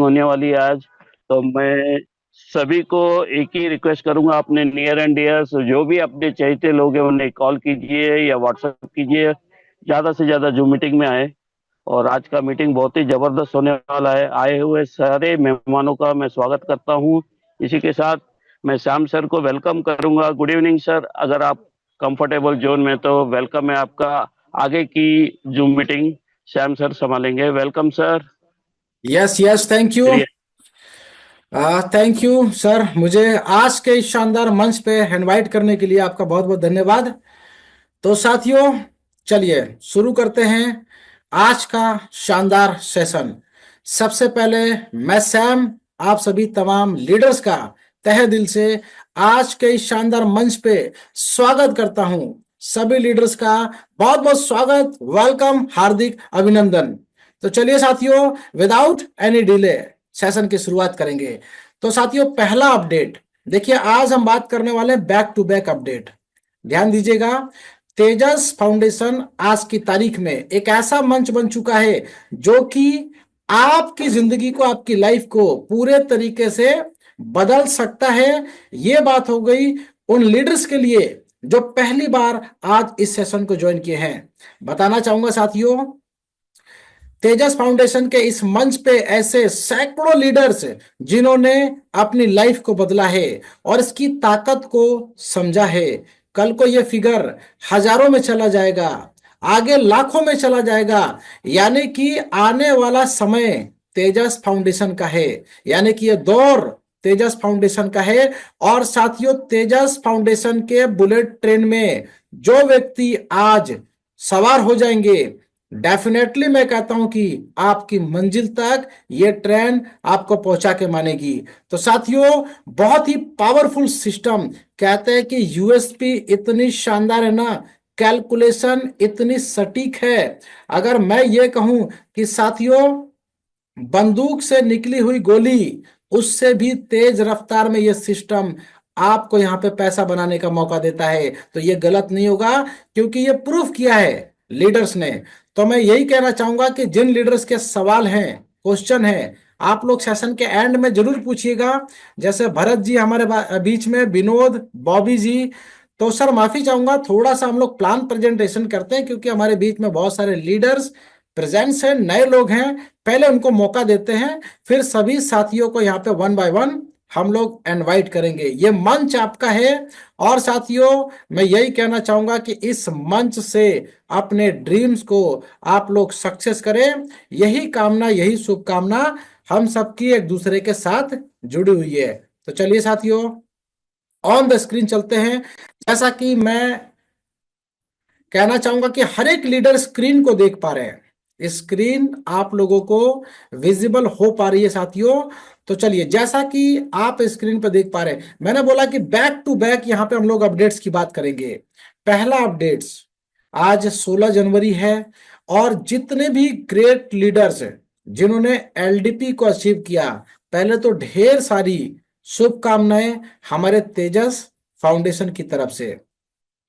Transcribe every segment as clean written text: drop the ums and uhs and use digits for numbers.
होने वाली है आज। तो मैं सभी को एक ही रिक्वेस्ट करूंगा, अपने नियर एंड डियर्स जो भी अपने चहेते लोग हैं उन्हें कॉल कीजिए या व्हाट्सएप कीजिए, ज़्यादा से ज़्यादा जूम मीटिंग में आए। और आज का मीटिंग बहुत ही ज़बरदस्त होने वाला है। आए हुए सारे मेहमानों का मैं स्वागत करता हूँ। इसी के साथ मैं श्याम सर को वेलकम करूंगा। गुड इवनिंग सर, अगर आप कंफर्टेबल जोन में तो वेलकम है आपका। आगे की जूम मीटिंग श्याम सर संभालेंगे। Welcome sir. Yes yes, thank you. चलिए। थैंक यू सर, मुझे आज के इस शानदार मंच पे इनवाइट करने के लिए आपका बहुत बहुत धन्यवाद। तो साथियों, चलिए शुरू करते हैं आज का शानदार सेशन। सबसे पहले मैं सैम आप सभी तमाम लीडर्स का तहे दिल से आज के इस शानदार मंच पे स्वागत करता हूं। सभी लीडर्स का बहुत बहुत स्वागत, वेलकम, हार्दिक अभिनंदन। तो चलिए साथियों, विदाउट एनी डिले सेशन की शुरुआत करेंगे। तो साथियों, पहला अपडेट देखिए, आज हम बात करने वाले हैं बैक टू बैक अपडेट। ध्यान दीजिएगा, तेजस फाउंडेशन आज की तारीख में एक ऐसा मंच बन चुका है जो कि आपकी जिंदगी को, आपकी लाइफ को पूरे तरीके से बदल सकता है। यह बात हो गई उन लीडर्स के लिए जो पहली बार आज इस सेशन को ज्वाइन किए हैं। बताना चाहूंगा साथियों, तेजस फाउंडेशन के इस मंच पे ऐसे सैकड़ों लीडर्स जिन्होंने अपनी लाइफ को बदला है और इसकी ताकत को समझा है। कल को यह फिगर हजारों में चला जाएगा, आगे लाखों में चला जाएगा। यानी कि आने वाला समय तेजस फाउंडेशन का है, यानी कि यह दौर तेजस फाउंडेशन का है। और साथियों, तेजस फाउंडेशन के बुलेट ट्रेन में जो व्यक्ति आज सवार हो जाएंगे, डेफिनेटली मैं कहता हूं कि आपकी मंजिल तक ये ट्रेन आपको पहुंचा के मानेगी। तो साथियों, बहुत ही पावरफुल सिस्टम। कहते हैं कि यूएसपी इतनी शानदार है ना, कैलकुलेशन इतनी सटीक है। अगर मैं ये कहूं कि साथियों, बंदूक से निकली हुई गोली उससे भी तेज रफ्तार में यह सिस्टम आपको यहां पे पैसा बनाने का मौका देता है, तो यह गलत नहीं होगा क्योंकि यह प्रूफ किया है लीडर्स ने। तो मैं यही कहना चाहूंगा कि जिन लीडर्स के सवाल हैं, क्वेश्चन है, आप लोग सेशन के एंड में जरूर पूछिएगा। जैसे भरत जी हमारे बीच में, विनोद, बॉबी जी। तो सर माफी चाहूंगा, थोड़ा सा हम लोग प्लान प्रेजेंटेशन करते हैं क्योंकि हमारे बीच में बहुत सारे लीडर्स प्रेजेंट्स हैं, नए लोग हैं। पहले उनको मौका देते हैं, फिर सभी साथियों को यहाँ पे वन बाय वन हम लोग इनवाइट करेंगे। ये मंच आपका है। और साथियों, मैं यही कहना चाहूंगा कि इस मंच से अपने ड्रीम्स को आप लोग सक्सेस करें। यही कामना, यही शुभकामना हम सबकी एक दूसरे के साथ जुड़ी हुई है। तो चलिए साथियों, ऑन द स्क्रीन चलते हैं। जैसा कि मैं कहना चाहूंगा कि हर एक लीडर स्क्रीन को देख पा रहे हैं, स्क्रीन आप लोगों को विजिबल हो पा रही है साथियों। तो चलिए, जैसा कि आप स्क्रीन पर देख पा रहे हैं, मैंने बोला कि बैक टू बैक यहां पे हम लोग अपडेट्स की बात करेंगे। पहला अपडेट्स, आज 16 जनवरी है और जितने भी ग्रेट लीडर्स हैं जिन्होंने एलडीपी को अचीव किया, पहले तो ढेर सारी शुभकामनाएं हमारे तेजस फाउंडेशन की तरफ से।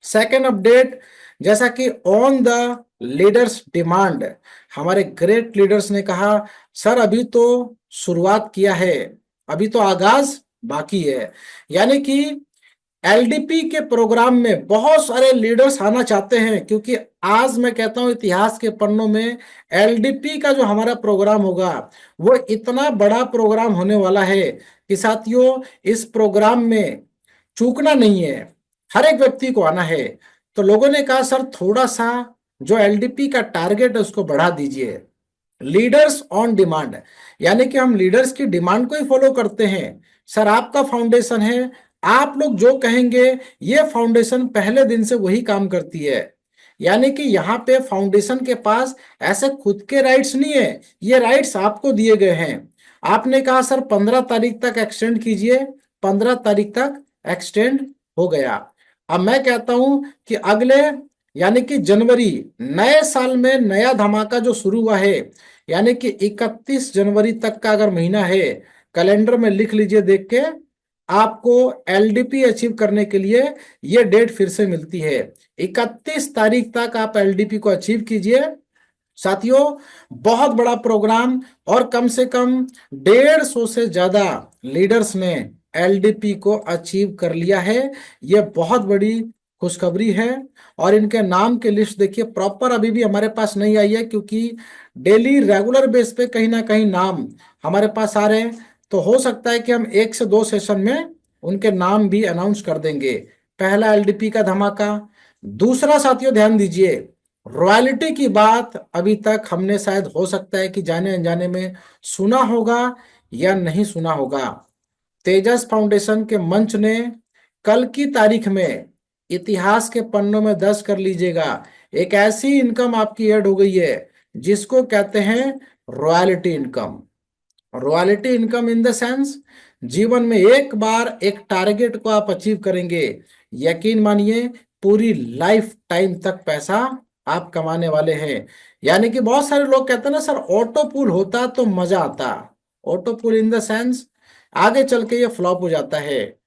सेकेंड अपडेट, जैसा कि ऑन द लीडर्स डिमांड हमारे ग्रेट लीडर्स ने कहा, सर अभी तो शुरुआत किया है, अभी तो आगाज बाकी है। यानी कि एलडीपी के प्रोग्राम में बहुत सारे लीडर्स आना चाहते हैं क्योंकि आज मैं कहता हूं इतिहास के पन्नों में एलडीपी का जो हमारा प्रोग्राम होगा वो इतना बड़ा प्रोग्राम होने वाला है कि साथियों, इस प्रोग्राम में चूकना नहीं है, हर एक व्यक्ति को आना है। तो लोगों ने कहा सर थोड़ा सा जो एलडीपी का टारगेट है उसको बढ़ा दीजिए। लीडर्स ऑन डिमांड, यानी कि हम लीडर्स की डिमांड को ही फॉलो करते हैं। सर आपका फाउंडेशन है, आप लोग जो कहेंगे ये फाउंडेशन पहले दिन से वही काम करती है। यानी कि यहाँ पे फाउंडेशन के पास ऐसे खुद के राइट्स नहीं है, ये राइट्स आपको दिए गए हैं। आपने कहा सर 15 तारीख तक एक्सटेंड कीजिए, 15 तारीख तक एक्सटेंड हो गया। अब मैं कहता हूं कि अगले, यानी कि जनवरी, नए साल में नया धमाका जो शुरू हुआ है, यानी कि 31 जनवरी तक का अगर महीना है, कैलेंडर में लिख लीजिए देख के, आपको एलडीपी अचीव करने के लिए ये डेट फिर से मिलती है। 31 तारीख तक आप एलडीपी को अचीव कीजिए साथियों, बहुत बड़ा प्रोग्राम, और कम से कम 150 से ज्यादा लीडर्स ने एलडीपी को अचीव कर लिया है। यह बहुत बड़ी खुशखबरी है। और इनके नाम की लिस्ट देखिए, प्रॉपर अभी भी हमारे पास नहीं आई है, क्योंकि डेली रेगुलर बेस पे कहीं ना कहीं नाम हमारे पास आ रहे हैं। तो हो सकता है कि हम 1 से 2 सेशन में उनके नाम भी अनाउंस कर देंगे। पहला एलडीपी का धमाका। दूसरा साथियों, ध्यान दीजिए, रॉयल्टी की बात अभी तक हमने शायद, हो सकता है कि जाने अनजाने में सुना होगा या नहीं सुना होगा। तेजस फाउंडेशन के मंच ने कल की तारीख में इतिहास के पन्नों में दर्ज कर लीजिएगा, एक ऐसी इनकम आपकी ऐड हो गई है जिसको कहते हैं royalty income. Royalty income in the sense, जीवन में एक बार एक टारगेट को आप अचीव करेंगे, यकीन मानिए पूरी लाइफ टाइम तक पैसा आप कमाने वाले हैं। यानी कि बहुत सारे लोग कहते हैं ना सर, ऑटो पुल होता तो मजा आता। Auto pull in the sense, आगे चल के ये फ्लॉप हो जाता है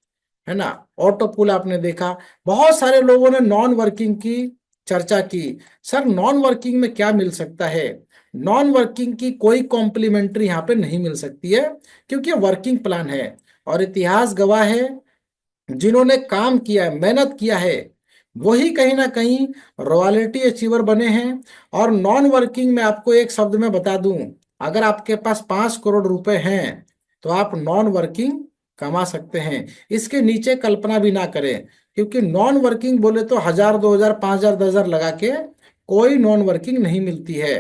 ना। ऑटो पुल आपने देखा, बहुत सारे लोगों ने नॉन वर्किंग की चर्चा की। सर नॉन वर्किंग में क्या मिल सकता है? नॉन वर्किंग की कोई कॉम्प्लीमेंट्री यहाँ पे नहीं मिल सकती है, क्योंकि वर्किंग प्लान है। और इतिहास गवाह है, जिन्होंने काम किया है, मेहनत किया है, वही कहीं ना कहीं रॉयल्टी अचीवर बने हैं। और नॉन वर्किंग में आपको एक शब्द में बता दूं, अगर आपके पास 5 करोड़ रुपए हैं तो आप नॉन वर्किंग कमा सकते हैं। इसके नीचे कल्पना भी ना करें, क्योंकि नॉन वर्किंग बोले तो 1,000, 2,000, 5,000, 10,000 लगा के कोई नॉन वर्किंग नहीं मिलती है।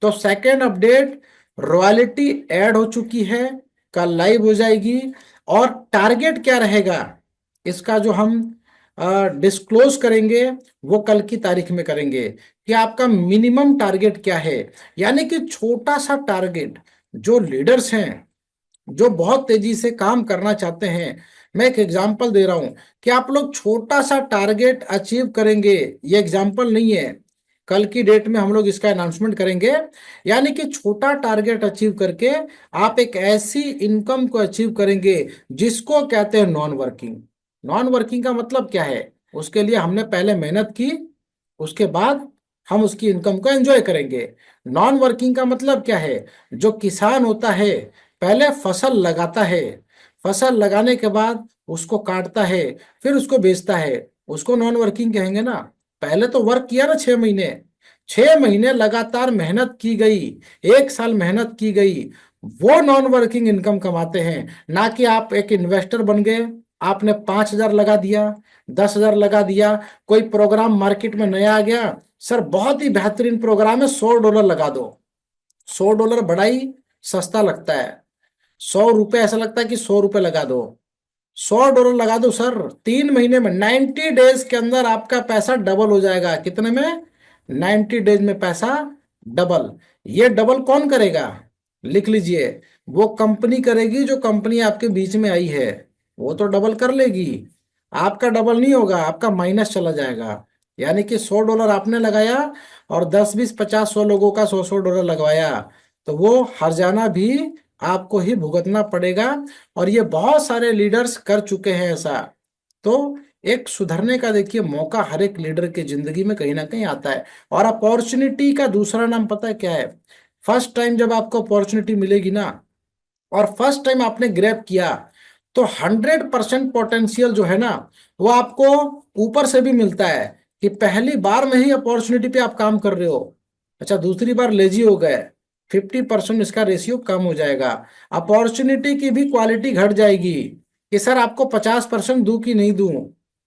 तो सेकेंड अपडेट, रॉयल्टी ऐड हो चुकी है, कल लाइव हो जाएगी। और टारगेट क्या रहेगा इसका, जो हम डिस्क्लोज करेंगे, वो कल की तारीख में करेंगे कि आपका मिनिमम टारगेट क्या है। यानी कि छोटा सा टारगेट, जो लीडर्स हैं, जो बहुत तेजी से काम करना चाहते हैं, मैं एक एग्जांपल दे रहा हूं कि आप लोग छोटा सा टारगेट अचीव करेंगे, ये एग्जांपल नहीं है, कल की डेट में हम लोग इसका अनाउंसमेंट करेंगे। यानी कि छोटा टारगेट अचीव करके आप एक ऐसी इनकम को अचीव करेंगे जिसको कहते हैं नॉन वर्किंग। नॉन वर्किंग का मतलब क्या है? उसके लिए हमने पहले मेहनत की, उसके बाद हम उसकी इनकम को एंजॉय करेंगे। नॉन वर्किंग का मतलब क्या है? जो किसान होता है, पहले फसल लगाता है, फसल लगाने के बाद उसको काटता है, फिर उसको बेचता है, उसको नॉन वर्किंग कहेंगे ना। पहले तो वर्क किया ना 6 महीने, 6 महीने लगातार मेहनत की गई, 1 साल मेहनत की गई, वो नॉन वर्किंग इनकम कमाते हैं। ना कि आप एक इन्वेस्टर बन गए, आपने 5,000 लगा दिया, 10,000 लगा दिया, कोई प्रोग्राम मार्केट में नया आ गया, सर बहुत ही बेहतरीन प्रोग्राम है, $100 लगा दो। $100 बड़ा ही सस्ता लगता है। 100 रुपए ऐसा लगता है कि 100 रुपए लगा दो। $100 लगा दो सर, 3 महीने में, 90 डेज के अंदर आपका पैसा डबल हो जाएगा। कितने में? 90 डेज में पैसा डबल। ये डबल कौन करेगा? लिख लीजिए, वो कंपनी करेगी जो कंपनी आपके बीच में आई है, वो तो डबल कर लेगी। आपका डबल नहीं होगा, आपका माइनस चला जाएगा। यानी कि $100 आपने लगाया और 10, 20, 50, 100 लोगों का 100 100 डॉलर लगवाया, तो वो हर्जाना भी आपको ही भुगतना पड़ेगा। और ये बहुत सारे लीडर्स कर चुके हैं ऐसा। तो एक सुधरने का देखिए मौका हर एक लीडर की जिंदगी में कहीं ना कहीं आता है। और अपॉर्चुनिटी का दूसरा नाम पता है क्या है? फर्स्ट टाइम जब आपको अपॉर्चुनिटी मिलेगी ना, और फर्स्ट टाइम आपने ग्रैब किया, तो 100% पोटेंशियल जो है ना, वो आपको ऊपर से भी मिलता है कि पहली बार में ही अपॉर्चुनिटी पे आप काम कर रहे हो। अच्छा, दूसरी बार लेजी हो गए, 50% इसका रेशियो कम हो जाएगा। अपॉर्चुनिटी की भी क्वालिटी घट जाएगी कि सर आपको 50% दूं कि नहीं दूं,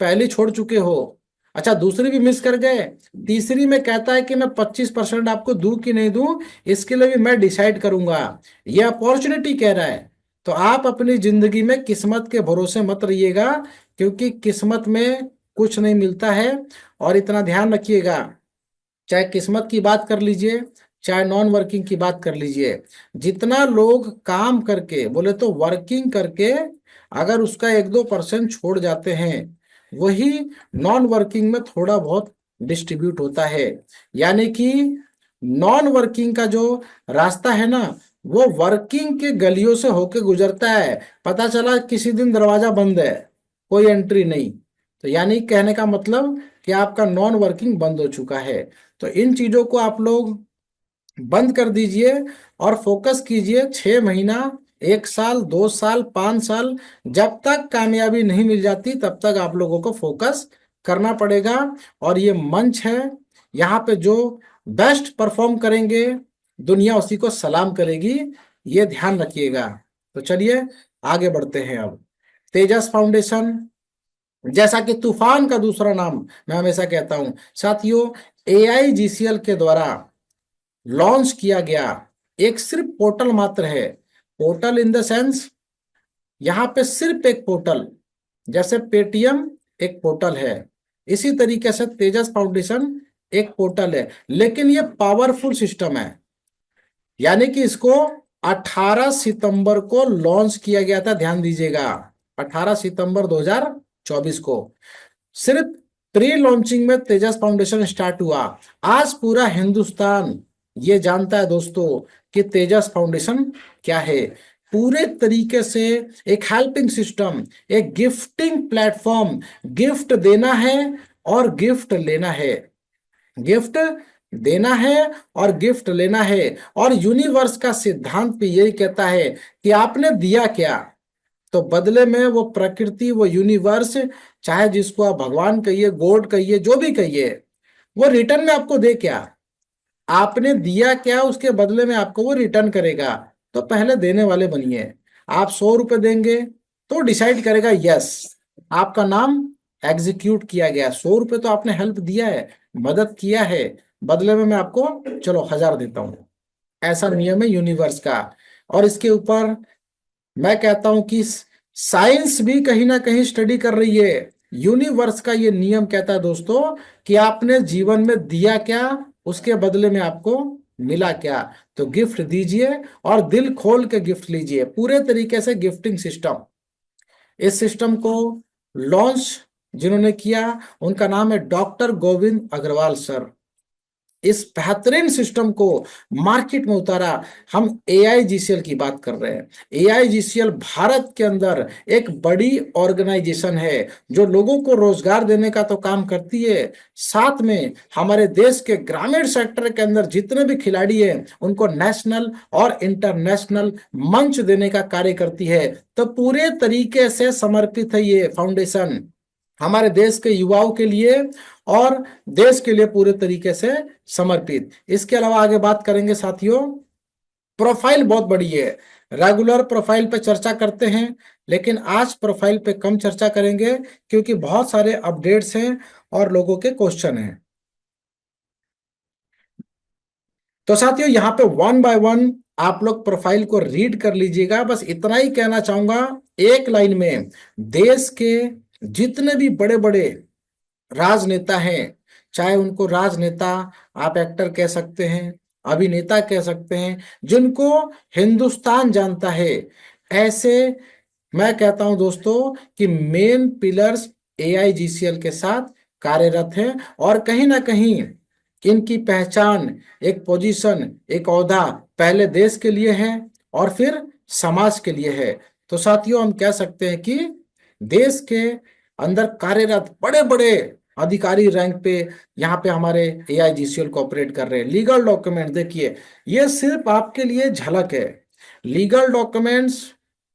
पहले छोड़ चुके हो। अच्छा, दूसरी भी मिस कर गए, तीसरी में कहता है कि मैं 25% आपको दूं कि नहीं दूं, इसके लिए भी मैं डिसाइड करूंगा। ये अपॉर्चुनिटी कह रहा है। तो आप अपनी जिंदगी में किस्मत के भरोसे मत रहिएगा, क्योंकि किस्मत में कुछ नहीं मिलता है। और इतना ध्यान रखिएगा, चाहे किस्मत की बात कर लीजिए, चाहे नॉन वर्किंग की बात कर लीजिए, जितना लोग काम करके, बोले तो वर्किंग करके, अगर उसका 1 2% छोड़ जाते हैं, वही नॉन वर्किंग में थोड़ा बहुत डिस्ट्रीब्यूट होता है। यानी कि नॉन वर्किंग का जो रास्ता है ना, वो वर्किंग के गलियों से होके गुजरता है। पता चला किसी दिन दरवाजा बंद है, कोई एंट्री नहीं, तो यानी कहने का मतलब कि आपका नॉन वर्किंग बंद हो चुका है। तो इन चीजों को आप लोग बंद कर दीजिए और फोकस कीजिए 6 महीना, 1 साल, 2 साल, 5 साल, जब तक कामयाबी नहीं मिल जाती तब तक आप लोगों को फोकस करना पड़ेगा। और ये मंच है, यहाँ पे जो बेस्ट परफॉर्म करेंगे दुनिया उसी को सलाम करेगी, ये ध्यान रखिएगा। तो चलिए आगे बढ़ते हैं। अब तेजस फाउंडेशन, जैसा कि तूफान का दूसरा नाम मैं हमेशा कहता हूं साथियों, AIGCL के द्वारा लॉन्च किया गया एक सिर्फ पोर्टल मात्र है। पोर्टल इन द सेंस, यहाँ पे सिर्फ एक पोर्टल, जैसे पेटीएम एक पोर्टल है, इसी तरीके से तेजस फाउंडेशन एक पोर्टल है, लेकिन ये पावरफुल सिस्टम है। यानी कि इसको 18 सितंबर को लॉन्च किया गया था, ध्यान दीजिएगा, 18 सितंबर 2024 को। सिर्फ प्री लॉन्चिंग में तेजस फाउंडेशन स्टार्ट हुआ। आज पूरा हिंदुस्तान ये जानता है दोस्तों कि तेजस फाउंडेशन क्या है। पूरे तरीके से एक हेल्पिंग सिस्टम, एक गिफ्टिंग प्लेटफॉर्म, गिफ्ट देना है और गिफ्ट लेना है, गिफ्ट देना है और गिफ्ट लेना है। और यूनिवर्स का सिद्धांत भी यही कहता है कि आपने दिया क्या, तो बदले में वो प्रकृति, वो यूनिवर्स, चाहे जिसको आप भगवान कहिए, गॉड कहिए, जो भी कहिए, वो रिटर्न में आपको दे क्या, आपने दिया क्या, उसके बदले में आपको वो रिटर्न करेगा। तो पहले देने वाले बनिए। आप 100 रुपए देंगे तो डिसाइड करेगा, यस आपका नाम एग्जीक्यूट किया गया, 100 रुपए तो आपने हेल्प दिया है, मदद किया है, बदले में मैं आपको चलो 1000 देता हूं। ऐसा नियम है यूनिवर्स का। और इसके ऊपर मैं कहता हूं कि साइंस भी कहीं ना कहीं स्टडी कर रही है। यूनिवर्स का ये नियम कहता है दोस्तों कि आपने जीवन में दिया क्या, उसके बदले में आपको मिला क्या। तो गिफ्ट दीजिए और दिल खोल के गिफ्ट लीजिए, पूरे तरीके से गिफ्टिंग सिस्टम। इस सिस्टम को लॉन्च जिन्होंने किया उनका नाम है डॉक्टर गोविंद अग्रवाल सर। इस बेहतरीन सिस्टम को मार्केट में उतारा। हम AIGCL की बात कर रहे हैं। AIGCL भारत के अंदर एक बड़ी ऑर्गेनाइजेशन है जो लोगों को रोजगार देने का तो काम करती है, साथ में हमारे देश के ग्रामीण सेक्टर के अंदर जितने भी खिलाड़ी हैं उनको नेशनल और इंटरनेशनल मंच देने का कार्य करती है। तो पूरे तरीके से समर्पित है ये फाउंडेशन हमारे देश के युवाओं के लिए और देश के लिए पूरे तरीके से समर्पित। इसके अलावा आगे बात करेंगे साथियों, प्रोफाइल बहुत बड़ी है, रेगुलर प्रोफाइल पे चर्चा करते हैं, लेकिन आज प्रोफाइल पे कम चर्चा करेंगे क्योंकि बहुत सारे अपडेट्स हैं और लोगों के क्वेश्चन हैं। तो साथियों यहाँ पे वन बाय वन आप लोग प्रोफाइल को रीड कर लीजिएगा। बस इतना ही कहना चाहूंगा एक लाइन में, देश के जितने भी बड़े बड़े राजनेता हैं, चाहे उनको राजनेता आप एक्टर कह सकते हैं, अभिनेता कह सकते हैं, जिनको हिंदुस्तान जानता है, ऐसे मैं कहता हूं दोस्तों कि मेन पिलर्स AIGCL के साथ कार्यरत हैं। और कहीं ना कहीं इनकी पहचान, एक पोजीशन, एक ओहदा पहले देश के लिए है और फिर समाज के लिए है। तो साथियों हम कह सकते हैं कि देश के अंदर कार्यरत बड़े बड़े अधिकारी रैंक पे यहाँ पे हमारे AIGCL कोऑपरेट कर रहे हैं। लीगल डॉक्यूमेंट देखिए, ये सिर्फ आपके लिए झलक है। लीगल डॉक्यूमेंट्स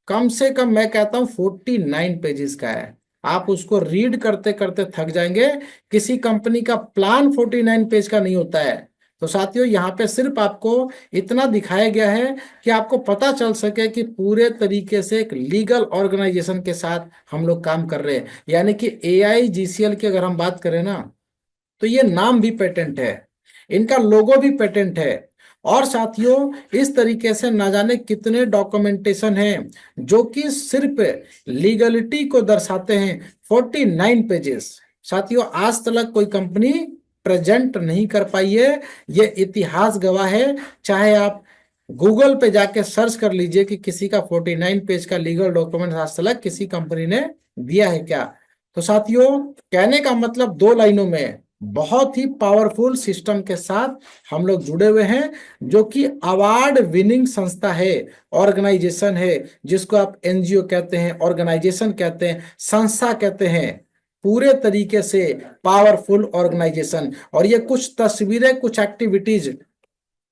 कम से कम मैं कहता हूँ 49 पेजेस का है। आप उसको रीड करते करते थक जाएंगे। किसी कंपनी का प्लान 49 पेज का नहीं होता है। तो साथियों यहाँ पे सिर्फ आपको इतना दिखाया गया है कि आपको पता चल सके कि पूरे तरीके से एक लीगल ऑर्गेनाइजेशन के साथ हम लोग काम कर रहे हैं। यानी कि AIGCL की अगर हम बात करें ना, तो ये नाम भी पेटेंट है, इनका लोगो भी पेटेंट है। और साथियों इस तरीके से ना जाने कितने डॉक्यूमेंटेशन हैं जो कि सिर्फ लीगलिटी को दर्शाते हैं। 49 पेजेस साथियों आज तक कोई कंपनी प्रेजेंट नहीं कर पाई है। ये इतिहास गवाह है। चाहे आप गूगल पे जाके सर्च कर लीजिए कि किसी का 49 पेज का लीगल डॉक्यूमेंट आज तक किसी कंपनी ने दिया है क्या। तो साथियों कहने का मतलब 2 लाइनों में, बहुत ही पावरफुल सिस्टम के साथ हम लोग जुड़े हुए हैं, जो कि अवार्ड विनिंग संस्था है, ऑर्गेनाइजेशन है, जिसको आप NGO कहते हैं, ऑर्गेनाइजेशन कहते हैं, संस्था कहते हैं। पूरे तरीके से पावरफुल ऑर्गेनाइजेशन। और ये कुछ तस्वीरें, कुछ एक्टिविटीज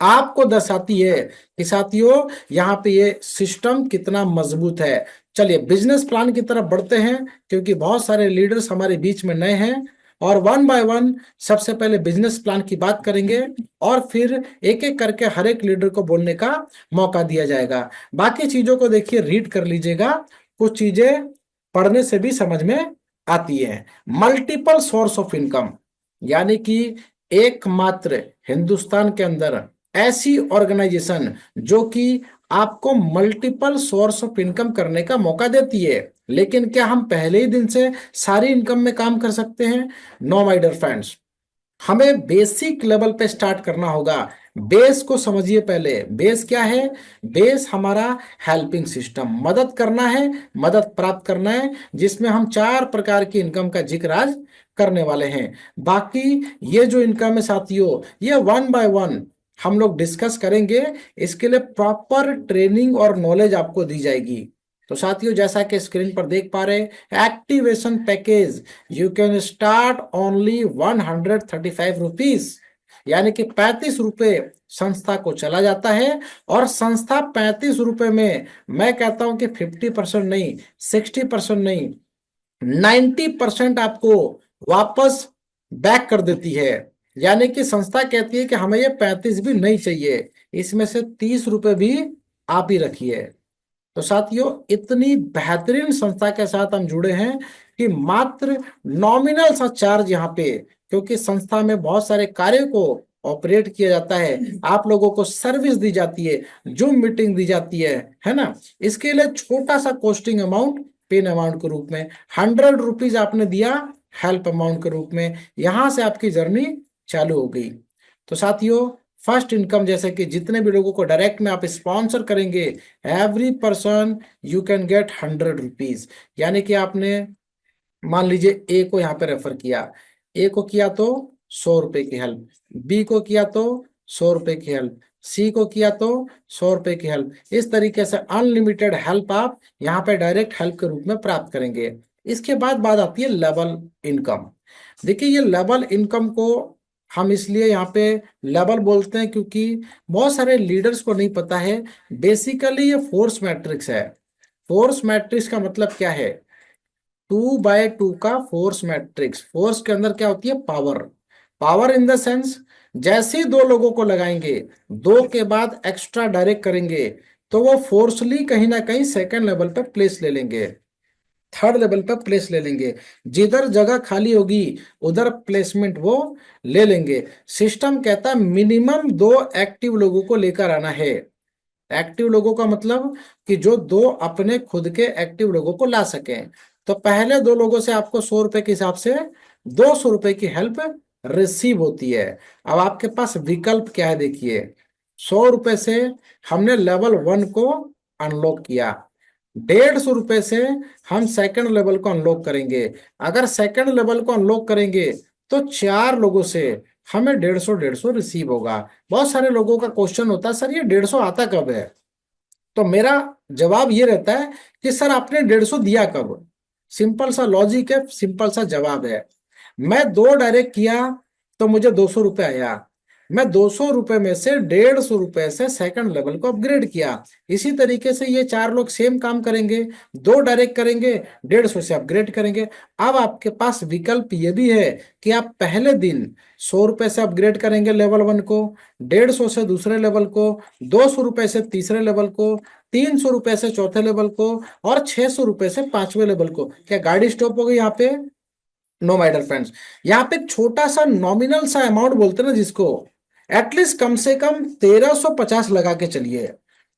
आपको दर्शाती है कि साथियों यहाँ पे ये सिस्टम कितना मजबूत है। चलिए बिजनेस प्लान की तरफ बढ़ते हैं, क्योंकि बहुत सारे लीडर्स हमारे बीच में नए हैं, और वन बाय वन सबसे पहले बिजनेस प्लान की बात करेंगे, और फिर एक एक करके हर एक लीडर को बोलने का मौका दिया जाएगा। बाकी चीजों को देखिए रीड कर लीजिएगा, कुछ चीजें पढ़ने से भी समझ में आती है। मल्टीपल सोर्स ऑफ इनकम, यानी कि एकमात्र हिंदुस्तान के अंदर ऐसी ऑर्गेनाइजेशन जो कि आपको मल्टीपल सोर्स ऑफ इनकम करने का मौका देती है। लेकिन क्या हम पहले ही दिन से सारी इनकम में काम कर सकते हैं? नो माय डियर फ्रेंड्स, हमें बेसिक लेवल पे स्टार्ट करना होगा। बेस को समझिए पहले। बेस क्या है? बेस हमारा हेल्पिंग सिस्टम, मदद करना है, मदद प्राप्त करना है, जिसमें हम 4 प्रकार की इनकम का जिक्र आज करने वाले हैं। बाकी ये जो इनकम है साथियों, ये वन बाय वन हम लोग डिस्कस करेंगे। इसके लिए प्रॉपर ट्रेनिंग और नॉलेज आपको दी जाएगी। तो साथियों, जैसा कि स्क्रीन पर देख पा रहे हैं, activation package you can start only 135 rupees, यानी कि 35 रुपए संस्था को चला जाता है। और संस्था 35 रुपए में, मैं कहता हूं कि 50% नहीं, 60% नहीं, 90% आपको वापस बैक कर देती है। यानी कि संस्था कहती है कि हमें ये 35 भी नहीं चाहिए, इसमें से 30 रुपए भी आप ही रखिए। तो साथियों, इतनी बेहतरीन संस्था के साथ हम जुड़े हैं कि मात्र नॉमिनल सा चार्ज यहाँ पे, क्योंकि संस्था में बहुत सारे कार्य को ऑपरेट किया जाता है, आप लोगों को सर्विस दी जाती है, जूम मीटिंग दी जाती है ना। इसके लिए छोटा सा कॉस्टिंग अमाउंट पेन अमाउंट के रूप में 100 रुपीज आपने दिया हेल्प अमाउंट के रूप में, यहां से आपकी जर्नी चालू हो गई। तो साथियों, फर्स्ट इनकम, जैसे कि जितने भी लोगों को डायरेक्ट में आप स्पॉन्सर करेंगे, every person you can get 100 rupees. यानी कि आपने मान लीजिए ए को यहाँ पे रेफर किया, ए को किया तो 100 रुपए की हेल्प, बी को किया तो 100 रुपए की हेल्प, सी को किया तो 100 रुपए की हेल्प। इस तरीके से अनलिमिटेड हेल्प आप यहाँ पे डायरेक्ट हेल्प के रूप में प्राप्त करेंगे। इसके बाद बात आती है लेवल इनकम। देखिए, ये लेवल इनकम को हम इसलिए यहाँ पे लेवल बोलते हैं क्योंकि बहुत सारे लीडर्स को नहीं पता है। बेसिकली ये फोर्स मैट्रिक्स है। फोर्स मैट्रिक्स का मतलब क्या है? 2/2 का फोर्स मैट्रिक्स। फोर्स के अंदर क्या होती है? Power. Power in the sense, जैसे ही दो लोगों को लगाएंगे, दो के बाद एक्स्ट्रा डायरेक्ट करेंगे, तो वो फोर्सली कहीं ना कहीं सेकंड लेवल पे प्लेस ले लेंगे, थर्ड लेवल पे प्लेस ले लेंगे। जिधर जगह खाली होगी उधर प्लेसमेंट वो ले लेंगे। सिस्टम कहता है मिनिमम 2 एक्टिव लोगों को लेकर आना है। एक्टिव लोगों का मतलब कि जो 2 अपने खुद के एक्टिव लोगों को ला सकें। तो पहले 2 लोगों से आपको 100 रुपए के हिसाब से 200 रुपए की हेल्प रिसीव होती है। अब आपके पास विकल्प क्या है? देखिए, 100 रुपए से हमने लेवल 1 को अनलॉक किया, 150 रुपए से हम सेकंड लेवल को अनलॉक करेंगे। अगर सेकंड लेवल को अनलॉक करेंगे तो 4 लोगों से हमें 150 रिसीव होगा। बहुत सारे लोगों का क्वेश्चन होता है, सर ये 150 आता कब है? तो मेरा जवाब ये रहता है कि सर आपने 150 दिया कब? सिंपल सा लॉजिक है, सिंपल सा जवाब है। मैं 2 डायरेक्ट किया तो मुझे 200 रुपये आया। मैं 200 रुपये में से 150 रुपये से सेकंड लेवल को अपग्रेड किया। इसी तरीके से ये 4 लोग सेम काम करेंगे, 2 डायरेक्ट करेंगे, 150 से अपग्रेड करेंगे। अब आपके पास विकल्प ये भी है कि आप पहले दिन 100 रुपये से अपग्रेड करेंगे लेवल 1 को, 150 से दूसरे लेवल को, 200 रुपये से तीसरे लेवल को, 300 रुपये से चौथे लेवल को, और 600 रुपये से 5वें लेवल को। क्या गाड़ी स्टॉप हो गई यहाँ पे? नो माय डियर फ्रेंड्स, यहाँ पे छोटा सा नॉमिनल सा अमाउंट बोलते हैं ना जिसको, एटलीस्ट कम से कम 1350 लगा के चलिए।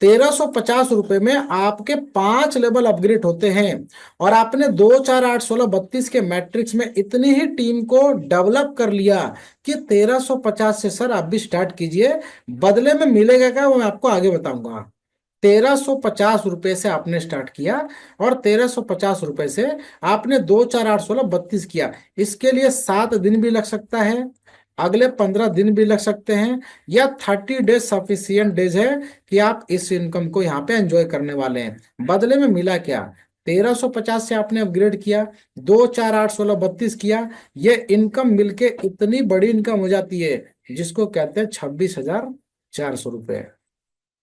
1350 रुपए में आपके 5 लेवल अपग्रेड होते हैं। और आपने 2 4 8 16 32 के मैट्रिक्स में इतनी ही टीम को डेवलप कर लिया कि 1350 से सर आप भी स्टार्ट कीजिए। बदले में मिलेगा क्या वो मैं आपको आगे बताऊंगा। 1350 रुपए से आपने स्टार्ट किया, और 1350 रुपए से आपने 2 4 8 16 32 किया। इसके लिए 7 दिन भी लग सकता है, अगले 15 दिन भी लग सकते हैं, या 30 डेज सफिशियंट डेज है कि आप इस इनकम को यहाँ पे एंजॉय करने वाले हैं। बदले में मिला क्या? 1350 से आपने अपग्रेड किया, 2 4 8 16 32 किया, ये इनकम मिलके इतनी बड़ी इनकम हो जाती है जिसको कहते हैं 26,000 400 रुपये।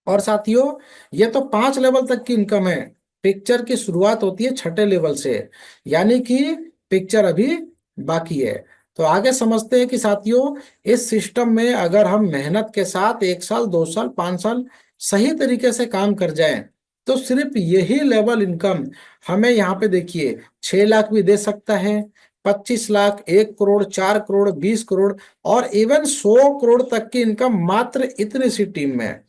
और साथियों, ये तो 5 लेवल तक की इनकम है। पिक्चर की शुरुआत होती है छठे लेवल से, यानी कि पिक्चर अभी बाकी है। तो आगे समझते हैं कि साथियों, इस सिस्टम में अगर हम मेहनत के साथ 1 साल 2 साल 5 साल सही तरीके से काम कर जाएं, तो सिर्फ यही लेवल इनकम हमें यहाँ पे देखिए 6 लाख भी दे सकता है, 25 लाख, 1 करोड़, 4 करोड़, 20 करोड़ और इवन 100 करोड़ तक की इनकम मात्र इतनी सी टीम में।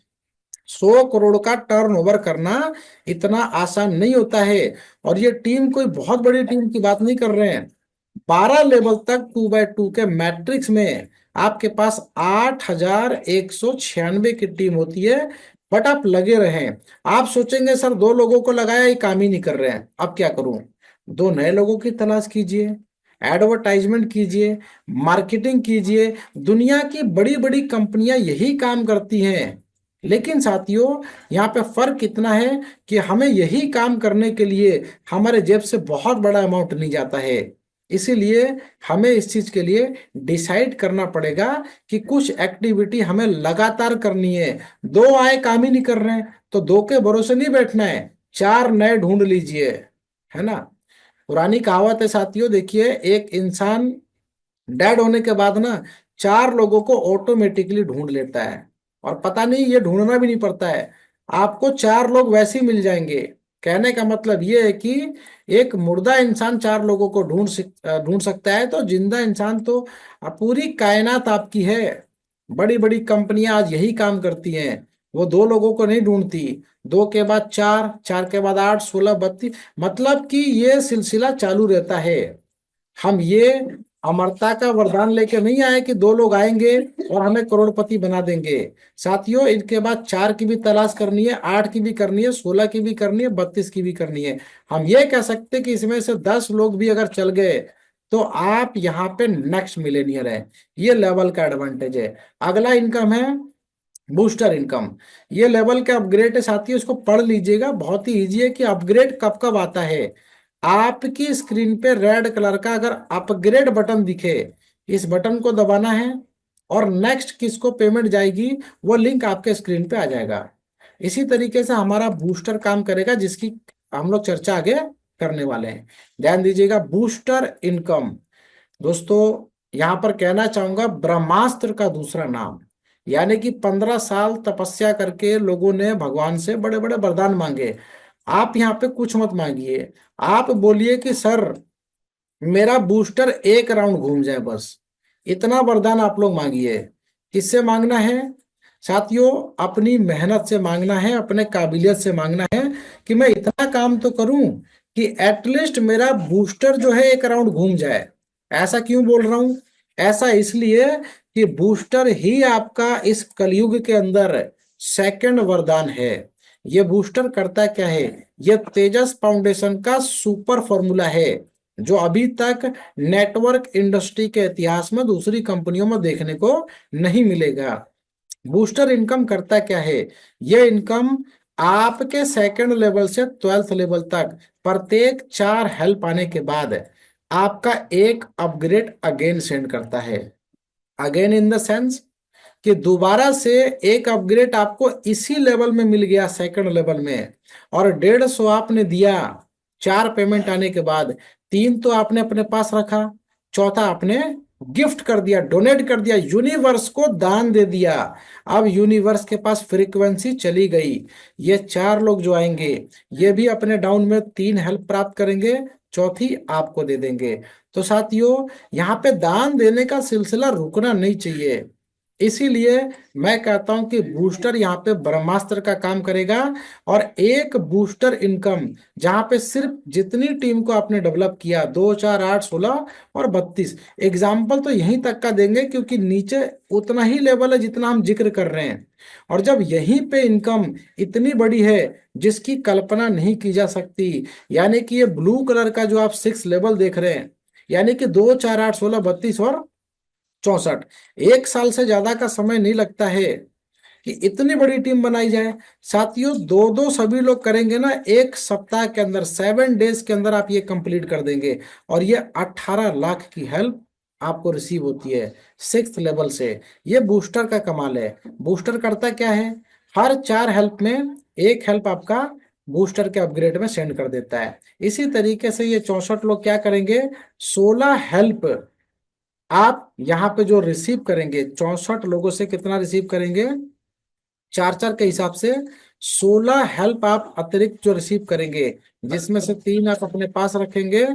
100 करोड़ का टर्नओवर करना इतना आसान नहीं होता है। और ये टीम कोई बहुत बड़ी टीम की बात नहीं कर रहे हैं। 12 लेवल तक 2x2 के मैट्रिक्स में आपके पास 8,196 की टीम होती है। बट आप लगे रहें। आप सोचेंगे सर 2 लोगों को लगाया, ये काम ही नहीं कर रहे हैं, अब क्या करूं? 2 नए लोगों की तलाश कीजिए, एडवर्टाइजमेंट कीजिए, मार्केटिंग कीजिए। दुनिया की बड़ी बड़ी कंपनियां यही काम करती हैं। लेकिन साथियों, यहाँ पे फर्क इतना है कि हमें यही काम करने के लिए हमारे जेब से बहुत बड़ा अमाउंट नहीं जाता है। इसीलिए हमें इस चीज के लिए डिसाइड करना पड़ेगा कि कुछ एक्टिविटी हमें लगातार करनी है। 2 आए काम ही नहीं कर रहे हैं, तो 2 के भरोसे नहीं बैठना है, 4 नए ढूंढ लीजिए, है ना। पुरानी कहावत है साथियों, देखिए, एक इंसान डेड होने के बाद ना 4 लोगों को ऑटोमेटिकली ढूंढ लेता है। और पता नहीं, ये ढूंढना भी नहीं पड़ता है, आपको 4 लोग वैसे ही मिल जाएंगे। कहने का मतलब ये है कि एक मुर्दा इंसान 4 लोगों को ढूंढ सकता है, तो जिंदा इंसान तो पूरी कायनात आपकी है। बड़ी बड़ी कंपनियां आज यही काम करती हैं, वो 2 लोगों को नहीं ढूंढती। 2 के बाद 4, 4 के बाद 8, 16, 32, मतलब कि ये सिलसिला चालू रहता है। हम ये अमरता का वरदान लेके नहीं आए कि 2 लोग आएंगे और हमें करोड़पति बना देंगे। साथियों, इनके बाद 4 की भी तलाश करनी है, 8 की भी करनी है, 16 की भी करनी है, 32 की भी करनी है। हम ये कह सकते हैं कि इसमें से 10 लोग भी अगर चल गए, तो आप यहाँ पे नेक्स्ट मिलेनियर है। ये लेवल का एडवांटेज है। अगला इनकम है बूस्टर इनकम। ये लेवल का अपग्रेड है साथियों, इसको पढ़ लीजिएगा, बहुत ही इजी है कि अपग्रेड कब कब आता है। आपकी स्क्रीन पे रेड कलर का अगर अपग्रेड बटन दिखे, इस बटन को दबाना है और नेक्स्ट किसको पेमेंट जाएगी वो लिंक आपके स्क्रीन पे आ जाएगा। इसी तरीके से हमारा बूस्टर काम करेगा, जिसकी हम लोग चर्चा आगे करने वाले हैं। ध्यान दीजिएगा, बूस्टर इनकम दोस्तों, यहां पर कहना चाहूंगा ब्रह्मास्त्र का दूसरा नाम। यानी कि 15 साल तपस्या करके लोगों ने भगवान से बड़े बड़े वरदान मांगे। आप यहाँ पे कुछ मत मांगिए, आप बोलिए कि सर मेरा बूस्टर 1 राउंड घूम जाए, बस इतना वरदान आप लोग मांगिए। किससे मांगना है साथियों? अपनी मेहनत से मांगना है, अपने काबिलियत से मांगना है कि मैं इतना काम तो करूं कि एटलीस्ट मेरा बूस्टर जो है 1 राउंड घूम जाए। ऐसा क्यों बोल रहा हूं? ऐसा इसलिए कि बूस्टर ही आपका इस कलयुग के अंदर सेकंड वरदान है। ये बूस्टर करता क्या है? ये तेजस फाउंडेशन का सुपर फॉर्मूला है, जो अभी तक नेटवर्क इंडस्ट्री के इतिहास में दूसरी कंपनियों में देखने को नहीं मिलेगा। बूस्टर इनकम करता क्या है? यह इनकम आपके सेकंड लेवल से 12th लेवल तक प्रत्येक 4 हेल्प आने के बाद आपका एक अपग्रेड अगेन सेंड करता है। अगेन इन द सेंस कि दोबारा से एक अपग्रेड आपको इसी लेवल में मिल गया सेकंड लेवल में, और 150 आपने दिया 4 पेमेंट आने के बाद, 3 तो आपने अपने पास रखा, चौथा आपने गिफ्ट कर दिया, डोनेट कर दिया, यूनिवर्स को दान दे दिया। अब यूनिवर्स के पास फ्रीक्वेंसी चली गई। ये 4 लोग जो आएंगे, ये भी अपने डाउन में 3 हेल्प प्राप्त करेंगे, चौथी आपको दे देंगे। तो साथियों, यहाँ पे दान देने का सिलसिला रुकना नहीं चाहिए। इसीलिए मैं कहता हूं कि बूस्टर यहाँ पे ब्रह्मास्त्र का काम करेगा। और एक बूस्टर इनकम जहां पे सिर्फ जितनी टीम को आपने डेवलप किया, 2, 4, 8, 16 और 32, एग्जाम्पल तो यहीं तक का देंगे क्योंकि नीचे उतना ही लेवल है जितना हम जिक्र कर रहे हैं। और जब यहीं पे इनकम इतनी बड़ी है जिसकी कल्पना नहीं की जा सकती, यानी कि ये ब्लू कलर का जो आप 6 लेवल देख रहे हैं, यानी कि 2, 4, 8, 16, 32 और 64, 1 साल से ज्यादा का समय नहीं लगता है कि इतनी बड़ी टीम बनाई जाए। साथियों, 2-2 सभी लोग करेंगे ना, 1 सप्ताह के अंदर, 7 डेज के अंदर आप ये कंप्लीट कर देंगे। और ये 18 लाख की हेल्प आपको रिसीव होती है 6th लेवल से। ये बूस्टर का कमाल है। बूस्टर करता क्या है, हर 4 हेल्प में एक हेल्प आपका बूस्टर के अपग्रेड में सेंड कर देता है। इसी तरीके से ये 64 लोग क्या करेंगे, 16 हेल्प आप यहाँ पे जो रिसीव करेंगे, 64 लोगों से कितना रिसीव करेंगे, 4 4 के हिसाब से 16 हेल्प आप अतिरिक्त जो रिसीव करेंगे, जिसमें से 3 आप अपने पास रखेंगे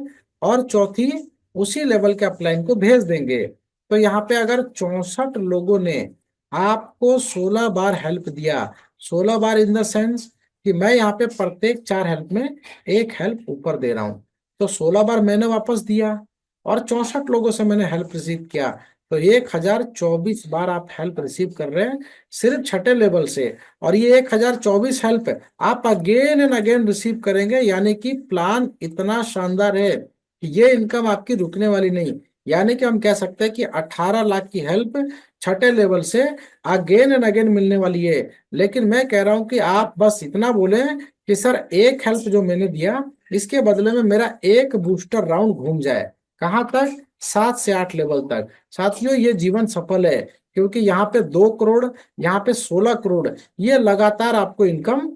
और चौथी उसी लेवल के अपलाइन को भेज देंगे। तो यहाँ पे अगर 64 लोगों ने आपको 16 बार हेल्प दिया, 16 बार इन द सेंस कि मैं यहाँ पे प्रत्येक 4 हेल्प में एक हेल्प ऊपर दे रहा हूं, तो 16 बार मैंने वापस दिया और 64 लोगों से मैंने हेल्प रिसीव किया, तो 1024 बार आप हेल्प रिसीव कर रहे हैं सिर्फ छठे लेवल से। और ये 1024 हेल्प आप अगेन एंड अगेन रिसीव करेंगे, यानी कि प्लान इतना शानदार है कि ये इनकम आपकी रुकने वाली नहीं। यानी कि हम कह सकते हैं कि 18 लाख की हेल्प छठे लेवल से अगेन एंड अगेन मिलने वाली है। लेकिन मैं कह रहा हूं कि आप बस इतना बोले कि सर एक हेल्प जो मैंने दिया इसके बदले में मेरा एक बूस्टर राउंड घूम जाए, कहाँ तक, 7 से 8 लेवल तक। साथियों ये जीवन सफल है, क्योंकि यहाँ पे 2 करोड़, यहाँ पे 16 करोड़, ये लगातार आपको इनकम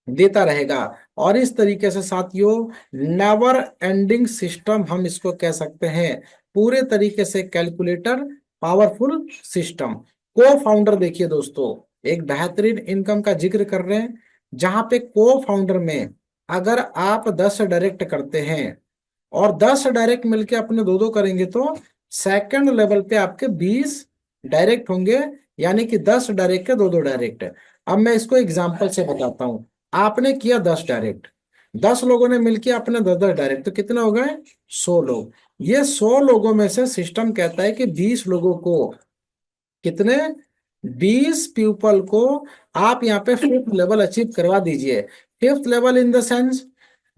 देता रहेगा। और इस तरीके से साथियों नेवर एंडिंग सिस्टम हम इसको कह सकते हैं, पूरे तरीके से कैलकुलेटर पावरफुल सिस्टम। को फाउंडर देखिए दोस्तों, एक बेहतरीन इनकम का जिक्र कर रहे हैं, जहां पे को फाउंडर में अगर आप 10 डायरेक्ट करते हैं और 10 डायरेक्ट मिलके अपने दो दो करेंगे, तो सेकंड लेवल पे आपके 20 डायरेक्ट होंगे, यानी कि 10 डायरेक्ट के दो दो डायरेक्ट। अब मैं इसको एग्जांपल से बताता हूं। आपने किया 10 डायरेक्ट, 10 लोगों ने मिलके अपने 10 10 डायरेक्ट, तो कितने हो गए, 100 लोग। ये 100 लोगों में से सिस्टम कहता है कि 20 लोगों को, कितने, 20 पीपल को आप यहाँ पे 5th लेवल अचीव करवा दीजिए। 5th level in the sense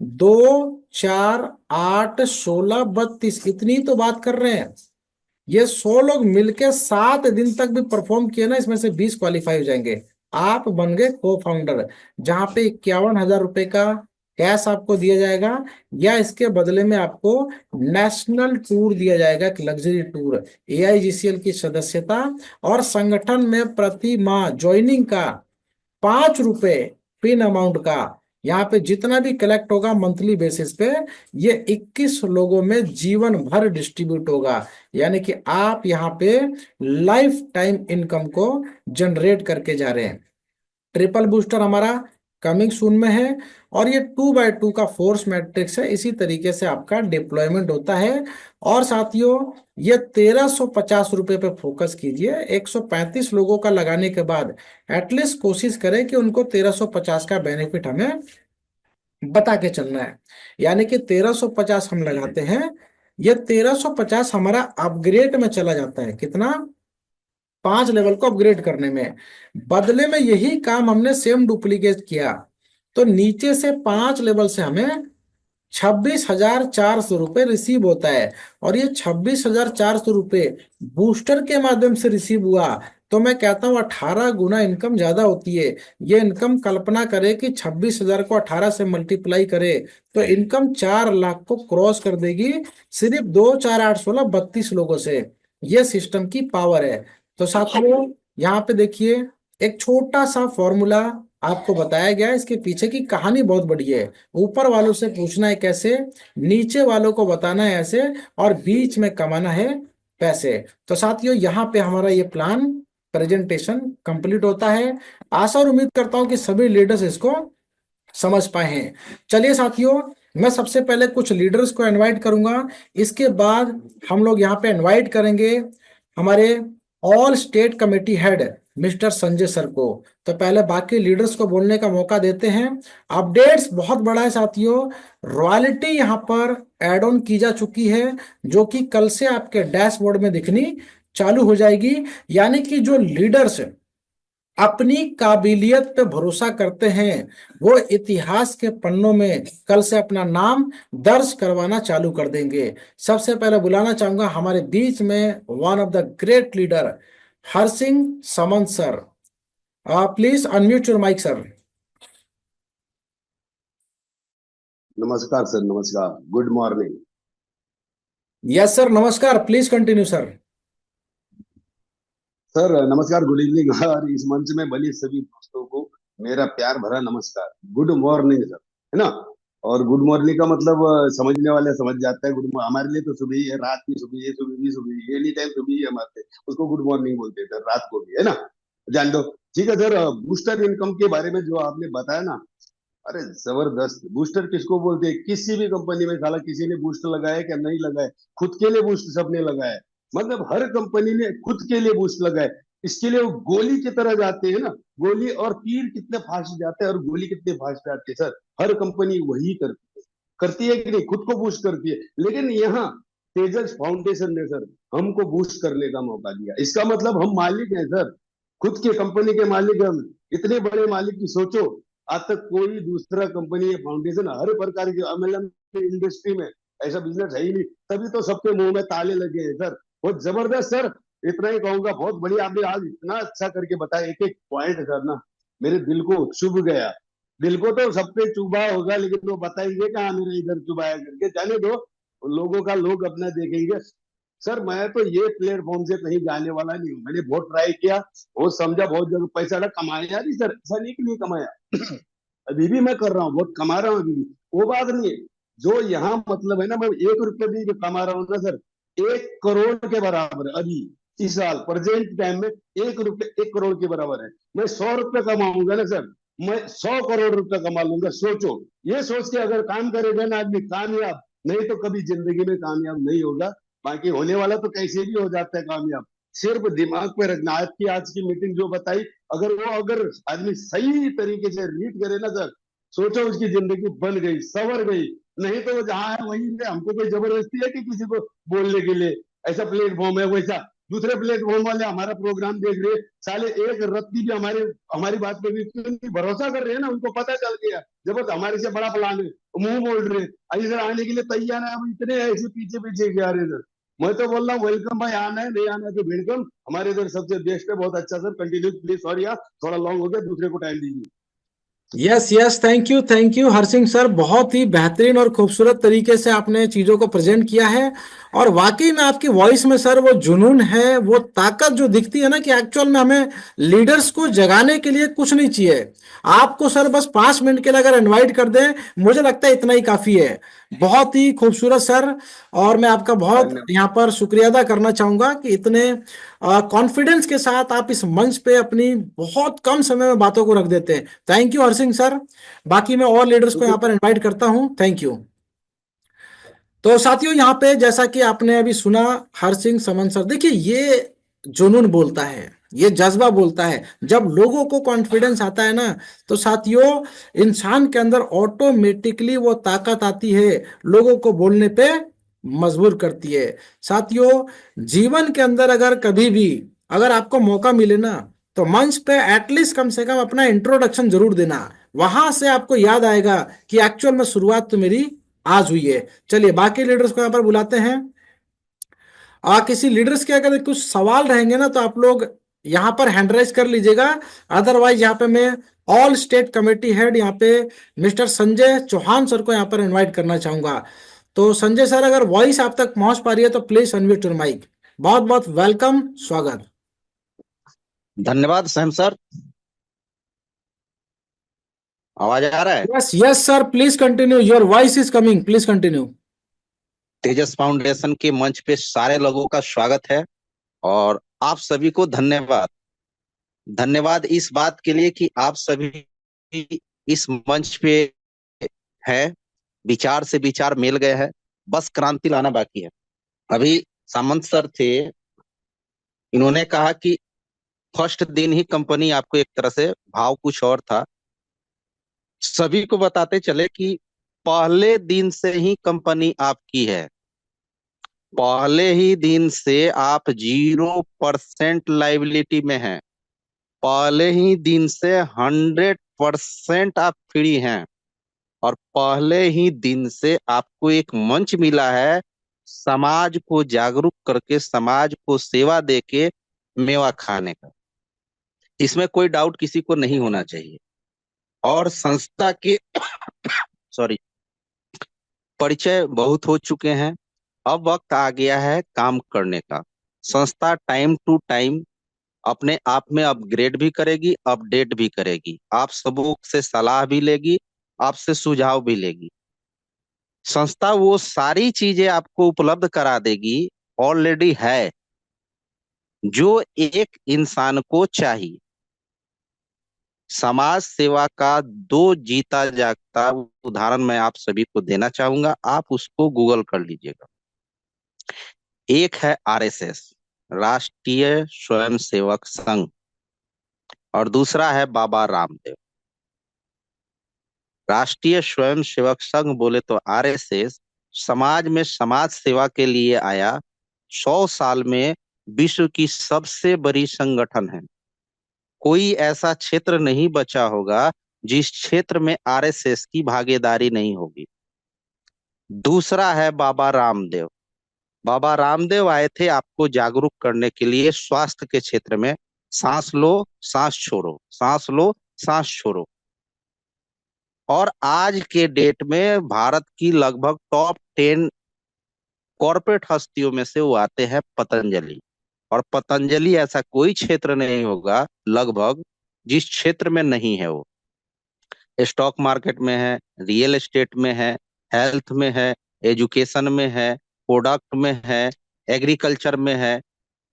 2 4 8 16 32, इतनी तो बात कर रहे हैं। ये 100 लोग मिलके 7 दिन तक भी परफॉर्म किए ना, इसमें से 20 क्वालिफाई हो जाएंगे, आप बन गए को फाउंडर। जहां पे 51,000 रुपए का कैश आपको दिया जाएगा, या इसके बदले में आपको नेशनल टूर दिया जाएगा, एक लग्जरी टूर, एआईजीसीएल की सदस्यता, और संगठन में प्रति माह ज्वाइनिंग का 5 रुपए पिन अमाउंट का, यहाँ पे जितना भी कलेक्ट होगा मंथली बेसिस पे, ये 21 लोगों में जीवन भर डिस्ट्रीब्यूट होगा। यानी कि आप यहाँ पे लाइफ टाइम इनकम को जनरेट करके जा रहे हैं। ट्रिपल बूस्टर हमारा कमिंग सून में है, और ये 2x2 का फोर्स मैट्रिक्स है, इसी तरीके से आपका डिप्लॉयमेंट होता है। और साथियों ये 1350 रुपए पे फोकस कीजिए। 135 लोगों का लगाने के बाद एटलीस्ट कोशिश करें कि उनको 1350 का बेनिफिट हमें बता के चलना है। यानी कि 1350 हम लगाते हैं, ये 1350 हमारा अपग्रेड में चला जाता है, कितना, 5 लेवल को अपग्रेड करने में। बदले में यही काम हमने सेम डुप्लीकेट किया, तो नीचे से 5 लेवल से हमें 26,400 रुपये रिसीव होता है। और ये 26,400 रुपये बूस्टर के माध्यम से रिसीव हुआ, तो मैं कहता हूँ 18 गुना इनकम ज्यादा होती है। ये इनकम कल्पना करे कि 26,000 को 18 से मल्टीप्लाई करे तो इनकम 4 लाख को क्रॉस कर देगी, सिर्फ 2 4 8 16 32 लोगों से। ये सिस्टम की पावर है। तो साथियों यहाँ पे देखिए, एक छोटा सा फॉर्मूला आपको बताया गया है, इसके पीछे की कहानी बहुत बड़ी है। ऊपर वालों से पूछना है कैसे, नीचे वालों को बताना है ऐसे, और बीच में कमाना है पैसे। तो साथियों यहाँ पे हमारा ये प्लान प्रेजेंटेशन कंप्लीट होता है। आशा और उम्मीद करता हूँ कि सभी लीडर्स इसको समझ पाए हैं। चलिए साथियों, मैं सबसे पहले कुछ लीडर्स को इनवाइट करूंगा, इसके बाद हम लोग यहाँ पे इनवाइट करेंगे हमारे all state committee head mister Sanjay sir को। तो पहले बाकी लीडर्स को बोलने का मौका देते हैं। अपडेट्स बहुत बड़ा है साथियों, रॉयल्टी यहाँ पर एड ऑन की जा चुकी है, जो कि कल से आपके डैशबोर्ड में दिखनी चालू हो जाएगी। यानी कि जो लीडर्स अपनी काबिलियत पे भरोसा करते हैं, वो इतिहास के पन्नों में कल से अपना नाम दर्ज करवाना चालू कर देंगे। सबसे पहले बुलाना चाहूंगा हमारे बीच में one of the great leader Harsingh Saman sir. Please unmute your mic sir. नमस्कार सर, नमस्कार, गुड मॉर्निंग। यस सर, नमस्कार, प्लीज कंटिन्यू सर। सर नमस्कार, गुड इवनिंग। और इस मंच में बनी सभी दोस्तों को मेरा प्यार भरा नमस्कार, गुड मॉर्निंग सर, है ना। और गुड मॉर्निंग का मतलब समझने वाले समझ जाता है। गुड हमारे लिए तो सुबह ही है, रात की सुबह है, सुबह भी सुबह ही, एनी टाइम सुबह ही है हमारे लिए। उसको गुड मॉर्निंग बोलते हैं सर, रात को भी, है ना। जान दो। ठीक है सर, बूस्टर इनकम के बारे में जो आपने बताया ना, अरे जबरदस्त। बूस्टर किसको बोलते हैं? किसी भी कंपनी में साला किसी ने बूस्टर लगाया क्या? नहीं लगाया। खुद के लिए बूस्ट सबने लगाया है। मतलब हर कंपनी ने खुद के लिए बूस्ट लगाया। इसके लिए वो गोली की तरह जाते हैं ना। गोली और तीर कितने फास्ट जाते हैं और गोली कितने फास्ट जाती है सर। हर कंपनी वही करती है कि नहीं, खुद को बूस्ट करती है। लेकिन यहाँ तेजस फाउंडेशन ने सर हमको बूस्ट करने का मौका दिया। इसका मतलब हम मालिक हैं सर, खुद के कंपनी के मालिक हम। इतने बड़े मालिक की सोचो, आज तक कोई दूसरा कंपनी या फाउंडेशन हर प्रकार की एमएलएम इंडस्ट्री में ऐसा बिजनेस है ही नहीं। तभी तो सबके मुंह में ताले लगे हैं सर। बहुत जबरदस्त सर। इतना ही कहूंगा, बहुत बढ़िया आपने आज इतना अच्छा करके बताया। एक एक पॉइंट सर ना मेरे दिल को चुभ गया। दिल को तो सब पे चुभा होगा, लेकिन वो बताएंगे कहाँ मेरे इधर चुभाया करके, जाने दो। लोगों का लोग अपना देखेंगे। सर मैं तो ये प्लेटफॉर्म से कहीं जाने वाला नहीं हूँ। मैंने बहुत ट्राई किया, बहुत समझा, बहुत जगह पैसा कमाया नहीं सर, ऐसा नहीं कि नहीं कमाया। अभी भी मैं कर रहा हूँ, बहुत कमा रहा हूँ अभी भी। वो बात नहीं है। जो यहाँ मतलब है ना, मैं 1 रुपये भी जो कमा रहा हूँ ना सर, 1 करोड़ के बराबर है अभी। इस साल प्रेजेंट टाइम में 1 रुपये 1 करोड़ के बराबर है। मैं 100 रुपये कमाऊंगा ना सर, मैं 100 करोड़ रुपये कमा लूंगा। सोचो, ये सोच के अगर काम करेगा ना आदमी कामयाब, नहीं तो कभी जिंदगी में कामयाब नहीं होगा। बाकी होने वाला तो कैसे भी हो जाता है कामयाब। सिर्फ दिमाग पे रखना। आज की मीटिंग जो बताई, अगर आदमी सही तरीके से रीड करे ना सर, सोचो उसकी जिंदगी बन गई, संवर गई। नहीं तो वो जहाँ है वहीं पे। हमको कोई जबरदस्ती है कि किसी को बोलने के लिए ऐसा प्लेटफॉर्म है वैसा। दूसरे प्लेटफॉर्म वाले हमारा प्रोग्राम देख रहे, साले एक रत्ती भी हमारी बात पे भी क्यों नहीं भरोसा कर रहे हैं ना। उनको पता चल गया जबरदस्त हमारे से बड़ा प्लान है, मुंह बोल रहे इधर आने के लिए तैयार है। अब इतने ऐसे पीछे पीछे क्या रहे सर। मैं तो बोल रहा हूँ वेलकम भाई, आना है नहीं आना है तो वेलकम। हमारे इधर सबसे बेस्ट है, बहुत अच्छा सर, कंटिन्यू प्लीज। सॉरी यार, थोड़ा लॉन्ग हो गया, दूसरे को टाइम दीजिए। Yes yes, thank you Harsingh sir, बहुत ही बेहतरीन और खूबसूरत तरीके से आपने चीज़ों को प्रेजेंट किया है। और वाकई में आपकी वॉइस में सर वो जुनून है, वो ताकत जो दिखती है ना, कि एक्चुअल में हमें लीडर्स को जगाने के लिए कुछ नहीं चाहिए। आपको सर बस 5 मिनट के लिए अगर इनवाइट कर दें, मुझे लगता है इतना ही काफ़ी है। बहुत ही खूबसूरत सर। और मैं आपका बहुत धन्यवाद। यहाँ पर शुक्रिया अदा करना चाहूँगा कि इतने कॉन्फिडेंस के साथ आप इस मंच पे अपनी बहुत कम समय में बातों को रख देते हैं। Thank you Harsingh sir. बाकी मैं और लीडर्स को यहाँ पर इनवाइट करता हूँ। Thank you. तो साथियों, यहाँ पे जैसा कि आपने अभी सुना, हरसिंह समन सर, देखिए ये जुनून बोलता है, ये जज्बा बोलता है। जब लोगों को कॉन्फिडेंस आता है ना, तो साथियों इंसान के अंदर ऑटोमेटिकली वो ताकत आती है, लोगों को बोलने पे मजबूर करती है। साथियों, जीवन के अंदर अगर कभी भी अगर आपको मौका मिले ना, तो मंच पे एटलीस्ट कम से कम अपना इंट्रोडक्शन जरूर देना। वहां से आपको याद आएगा कि एक्चुअल में शुरुआत तो मेरी आज हुई है। चलिए बाकी लीडर्स को यहाँ पर बुलाते हैं। किसी लीडर्स के अगर कुछ सवाल रहेंगे ना, तो आप लोग यहाँ पर हैंड राइज कर लीजिएगा। अदरवाइज यहाँ पे मैं ऑल स्टेट कमेटी हेड यहाँ पे मिस्टर संजय चौहान सर को यहाँ पर इनवाइट करना चाहूंगा। तो संजय सर, अगर वॉइस आप तक पहुंच पा रही है तो प्लीज अनम्यूट योर माइक। बहुत बहुत वेलकम, स्वागत। धन्यवाद सैम सर। आवाज आ रहा है? Yes yes sir, please continue, your voice is coming, please continue. Tejas foundation के मंच पे सारे लोगों का स्वागत है और आप सभी को धन्यवाद। धन्यवाद इस बात के लिए कि आप सभी इस मंच पे है, विचार से विचार मिल गए हैं, बस क्रांति लाना बाकी है। अभी सामंत सर थे, इन्होंने कहा कि फर्स्ट दिन ही कंपनी आपको एक तरह से भाव कुछ और था। सभी को बताते चले कि पहले दिन से ही कंपनी आपकी है, पहले ही दिन से आप 0% लाइबिलिटी में हैं, पहले ही दिन से 100% आप फ्री हैं और पहले ही दिन से आपको एक मंच मिला है समाज को जागरूक करके, समाज को सेवा देके मेवा खाने का। इसमें कोई डाउट किसी को नहीं होना चाहिए। और संस्था के सॉरी परिचय बहुत हो चुके हैं अब वक्त आ गया है काम करने का। संस्था टाइम टू टाइम अपने आप में अपग्रेड भी करेगी, अपडेट भी करेगी, आप सबों से सलाह भी लेगी, आपसे सुझाव भी लेगी। संस्था वो सारी चीजें आपको उपलब्ध करा देगी, ऑलरेडी है, जो एक इंसान को चाहिए। समाज सेवा का दो जीता जागता उदाहरण मैं आप सभी को देना चाहूंगा, आप उसको गूगल कर लीजिएगा। एक है आरएसएस, राष्ट्रीय स्वयंसेवक संघ, और दूसरा है बाबा रामदेव। राष्ट्रीय स्वयंसेवक संघ बोले तो आरएसएस समाज में समाज सेवा के लिए आया, 100 साल में विश्व की सबसे बड़ी संगठन है। कोई ऐसा क्षेत्र नहीं बचा होगा जिस क्षेत्र में आरएसएस की भागीदारी नहीं होगी। दूसरा है बाबा रामदेव। बाबा रामदेव आए थे आपको जागरूक करने के लिए स्वास्थ्य के क्षेत्र में। सांस लो, सांस छोड़ो, सांस लो, सांस छोड़ो। और आज के डेट में भारत की लगभग टॉप 10 कॉरपोरेट हस्तियों में से वो आते हैं पतंजलि। और पतंजलि ऐसा कोई क्षेत्र नहीं होगा लगभग जिस क्षेत्र में नहीं है वो। स्टॉक मार्केट में है, रियल एस्टेट में है, हेल्थ में है, एजुकेशन में है, प्रोडक्ट में है, एग्रीकल्चर में है,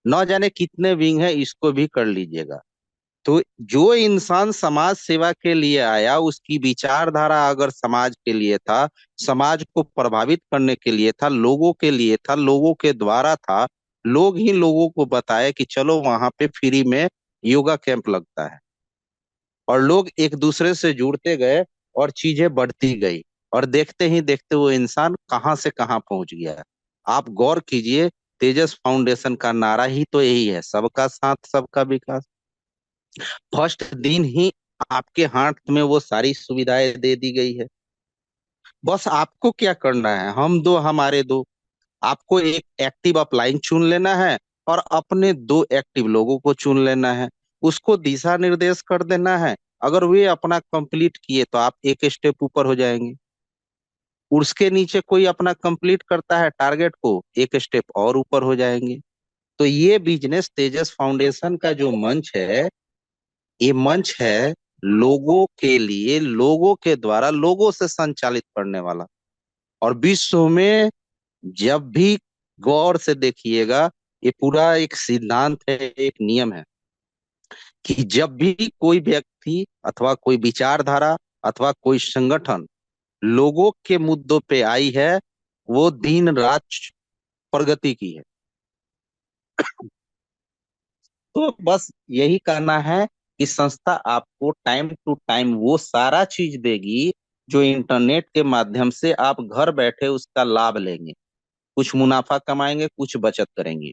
न जाने कितने विंग है, इसको भी कर लीजिएगा। तो जो इंसान समाज सेवा के लिए आया, उसकी विचारधारा अगर समाज के लिए था, समाज को प्रभावित करने के लिए था, लोगों के लिए था, लोगों के द्वारा था, लोग ही लोगों को बताए कि चलो वहां पे फ्री में योगा कैंप लगता है, और लोग एक दूसरे से जुड़ते गए और चीजें बढ़ती गई, और देखते ही देखते वो इंसान कहाँ से कहाँ पहुंच गया। आप गौर कीजिए, तेजस फाउंडेशन का नारा ही तो यही है, सबका साथ सबका विकास। फर्स्ट दिन ही आपके हाथ में वो सारी सुविधाएं दे दी गई है। बस आपको क्या करना है, हम दो हमारे दो। आपको एक एक्टिव अपलाइन चुन लेना है और अपने दो एक्टिव लोगों को चुन लेना है, उसको दिशा निर्देश कर देना है। अगर वे अपना कंप्लीट किए तो आप एक स्टेप ऊपर हो जाएंगे। उसके नीचे कोई अपना कंप्लीट करता है टारगेट को, एक स्टेप और ऊपर हो जाएंगे। तो ये बिजनेस तेजस फाउंडेशन का जो मंच है, ये मंच है लोगों के लिए, लोगों के द्वारा, लोगों से संचालित करने वाला। और विश्व में जब भी गौर से देखिएगा, ये पूरा एक सिद्धांत है, एक नियम है कि जब भी कोई व्यक्ति अथवा कोई विचारधारा अथवा कोई संगठन लोगों के मुद्दों पे आई है, वो दिन रात प्रगति की है। तो बस यही कहना है कि संस्था आपको टाइम टू टाइम वो सारा चीज देगी जो इंटरनेट के माध्यम से आप घर बैठे उसका लाभ लेंगे, कुछ मुनाफा कमाएंगे, कुछ बचत करेंगे।